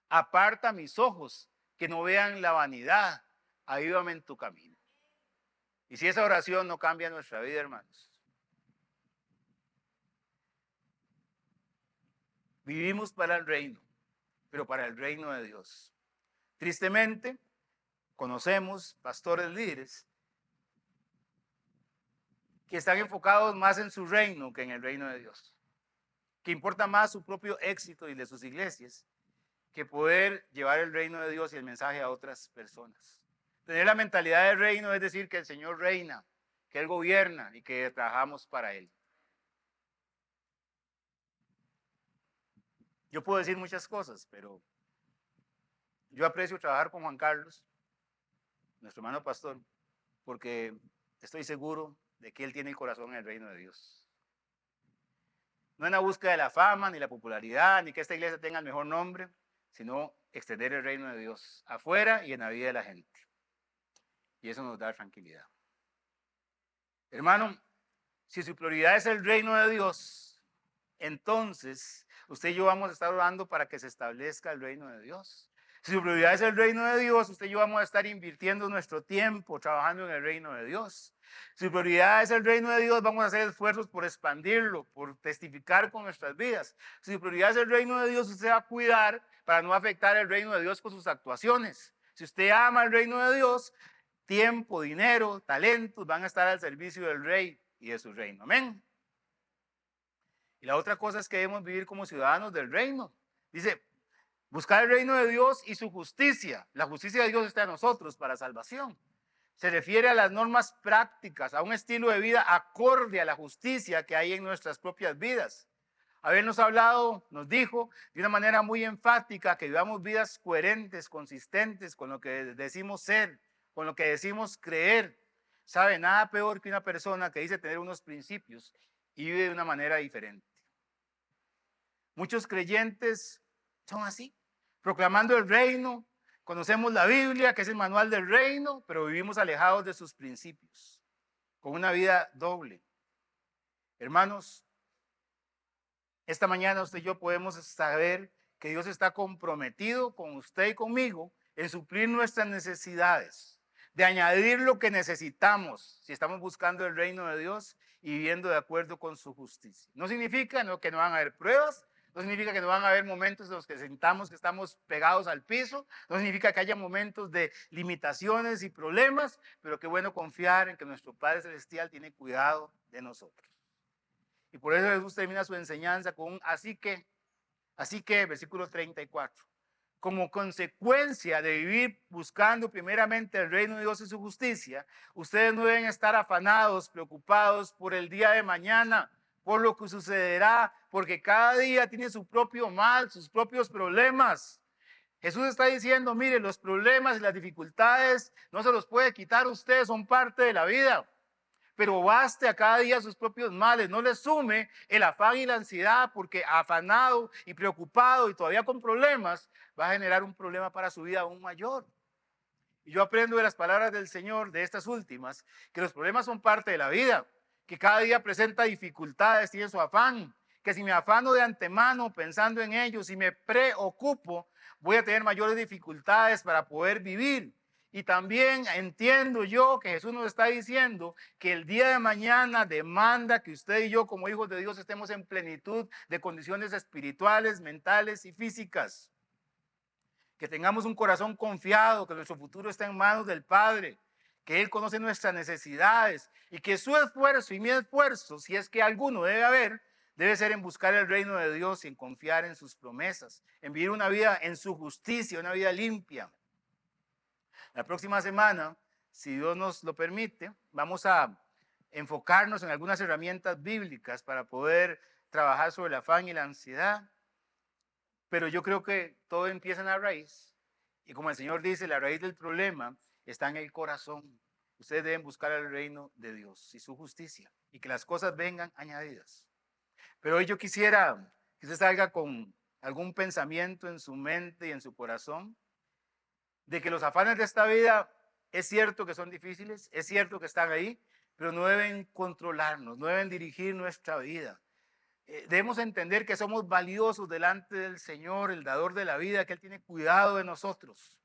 Aparta mis ojos que no vean la vanidad. Ayúdame en tu camino. Y si esa oración no cambia nuestra vida, hermanos. Vivimos para el reino, pero para el reino de Dios. Tristemente, conocemos pastores líderes que están enfocados más en su reino que en el reino de Dios, que importa más su propio éxito y de sus iglesias que poder llevar el reino de Dios y el mensaje a otras personas. Tener la mentalidad del reino es decir que el Señor reina, que Él gobierna y que trabajamos para Él. Yo puedo decir muchas cosas, pero yo aprecio trabajar con Juan Carlos, nuestro hermano pastor, porque estoy seguro de que Él tiene el corazón en el reino de Dios. No en la búsqueda de la fama, ni la popularidad, ni que esta iglesia tenga el mejor nombre, sino extender el reino de Dios afuera y en la vida de la gente. Y eso nos da tranquilidad. Hermano, si su prioridad es el reino de Dios, entonces usted y yo vamos a estar orando para que se establezca el reino de Dios. Si su prioridad es el reino de Dios, usted y yo vamos a estar invirtiendo nuestro tiempo trabajando en el reino de Dios. Si su prioridad es el reino de Dios, vamos a hacer esfuerzos por expandirlo, por testificar con nuestras vidas. Si su prioridad es el reino de Dios, usted va a cuidar para no afectar el reino de Dios con sus actuaciones. Si usted ama el reino de Dios, tiempo, dinero, talentos van a estar al servicio del rey y de su reino. Amén. Y la otra cosa es que debemos vivir como ciudadanos del reino. Dice, buscar el reino de Dios y su justicia. La justicia de Dios está en nosotros para salvación. Se refiere a las normas prácticas, a un estilo de vida acorde a la justicia que hay en nuestras propias vidas. Habernos hablado, nos dijo de una manera muy enfática que vivamos vidas coherentes, consistentes con lo que decimos ser, con lo que decimos creer. ¿Sabe? Nada peor que una persona que dice tener unos principios y vive de una manera diferente. Muchos creyentes son así, proclamando el reino, conocemos la Biblia, que es el manual del reino, pero vivimos alejados de sus principios, con una vida doble. Hermanos, esta mañana usted y yo podemos saber que Dios está comprometido con usted y conmigo en suplir nuestras necesidades, de añadir lo que necesitamos si estamos buscando el reino de Dios y viviendo de acuerdo con su justicia. No significa que no van a haber pruebas, no significa que no van a haber momentos en los que sintamos que estamos pegados al piso, no significa que haya momentos de limitaciones y problemas, pero qué bueno confiar en que nuestro Padre Celestial tiene cuidado de nosotros. Y por eso Jesús termina su enseñanza con un así que, versículo 34. Como consecuencia de vivir buscando primeramente el reino de Dios y su justicia, ustedes no deben estar afanados, preocupados por el día de mañana, por lo que sucederá, porque cada día tiene su propio mal, sus propios problemas. Jesús está diciendo, mire, los problemas y las dificultades no se los puede quitar usted, son parte de la vida. Pero baste a cada día sus propios males, no le sume el afán y la ansiedad, porque afanado y preocupado y todavía con problemas, va a generar un problema para su vida aún mayor. Y yo aprendo de las palabras del Señor, de estas últimas, que los problemas son parte de la vida, que cada día presenta dificultades, tiene su afán, que si me afano de antemano pensando en ellos y me preocupo, voy a tener mayores dificultades para poder vivir. Y también entiendo yo que Jesús nos está diciendo que el día de mañana demanda que usted y yo como hijos de Dios estemos en plenitud de condiciones espirituales, mentales y físicas. Que tengamos un corazón confiado, que nuestro futuro está en manos del Padre, que Él conoce nuestras necesidades y que su esfuerzo y mi esfuerzo, si es que alguno debe haber, debe ser en buscar el reino de Dios y en confiar en sus promesas, en vivir una vida en su justicia, una vida limpia. La próxima semana, si Dios nos lo permite, vamos a enfocarnos en algunas herramientas bíblicas para poder trabajar sobre el afán y la ansiedad. Pero yo creo que todo empieza en la raíz. Y como el Señor dice, la raíz del problema está en el corazón. Ustedes deben buscar el reino de Dios y su justicia y que las cosas vengan añadidas. Pero hoy yo quisiera que usted salga con algún pensamiento en su mente y en su corazón de que los afanes de esta vida es cierto que son difíciles, es cierto que están ahí, pero no deben controlarnos, no deben dirigir nuestra vida. Debemos entender que somos valiosos delante del Señor, el dador de la vida, que Él tiene cuidado de nosotros.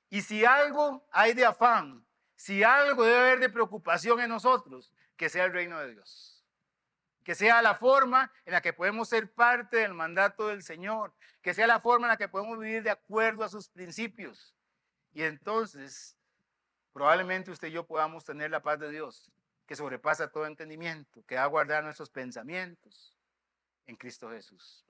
Y si algo hay de afán, si algo debe haber de preocupación en nosotros, que sea el reino de Dios. Que sea la forma en la que podemos ser parte del mandato del Señor. Que sea la forma en la que podemos vivir de acuerdo a sus principios. Y entonces, probablemente usted y yo podamos tener la paz de Dios, que sobrepasa todo entendimiento, que va a guardar nuestros pensamientos en Cristo Jesús.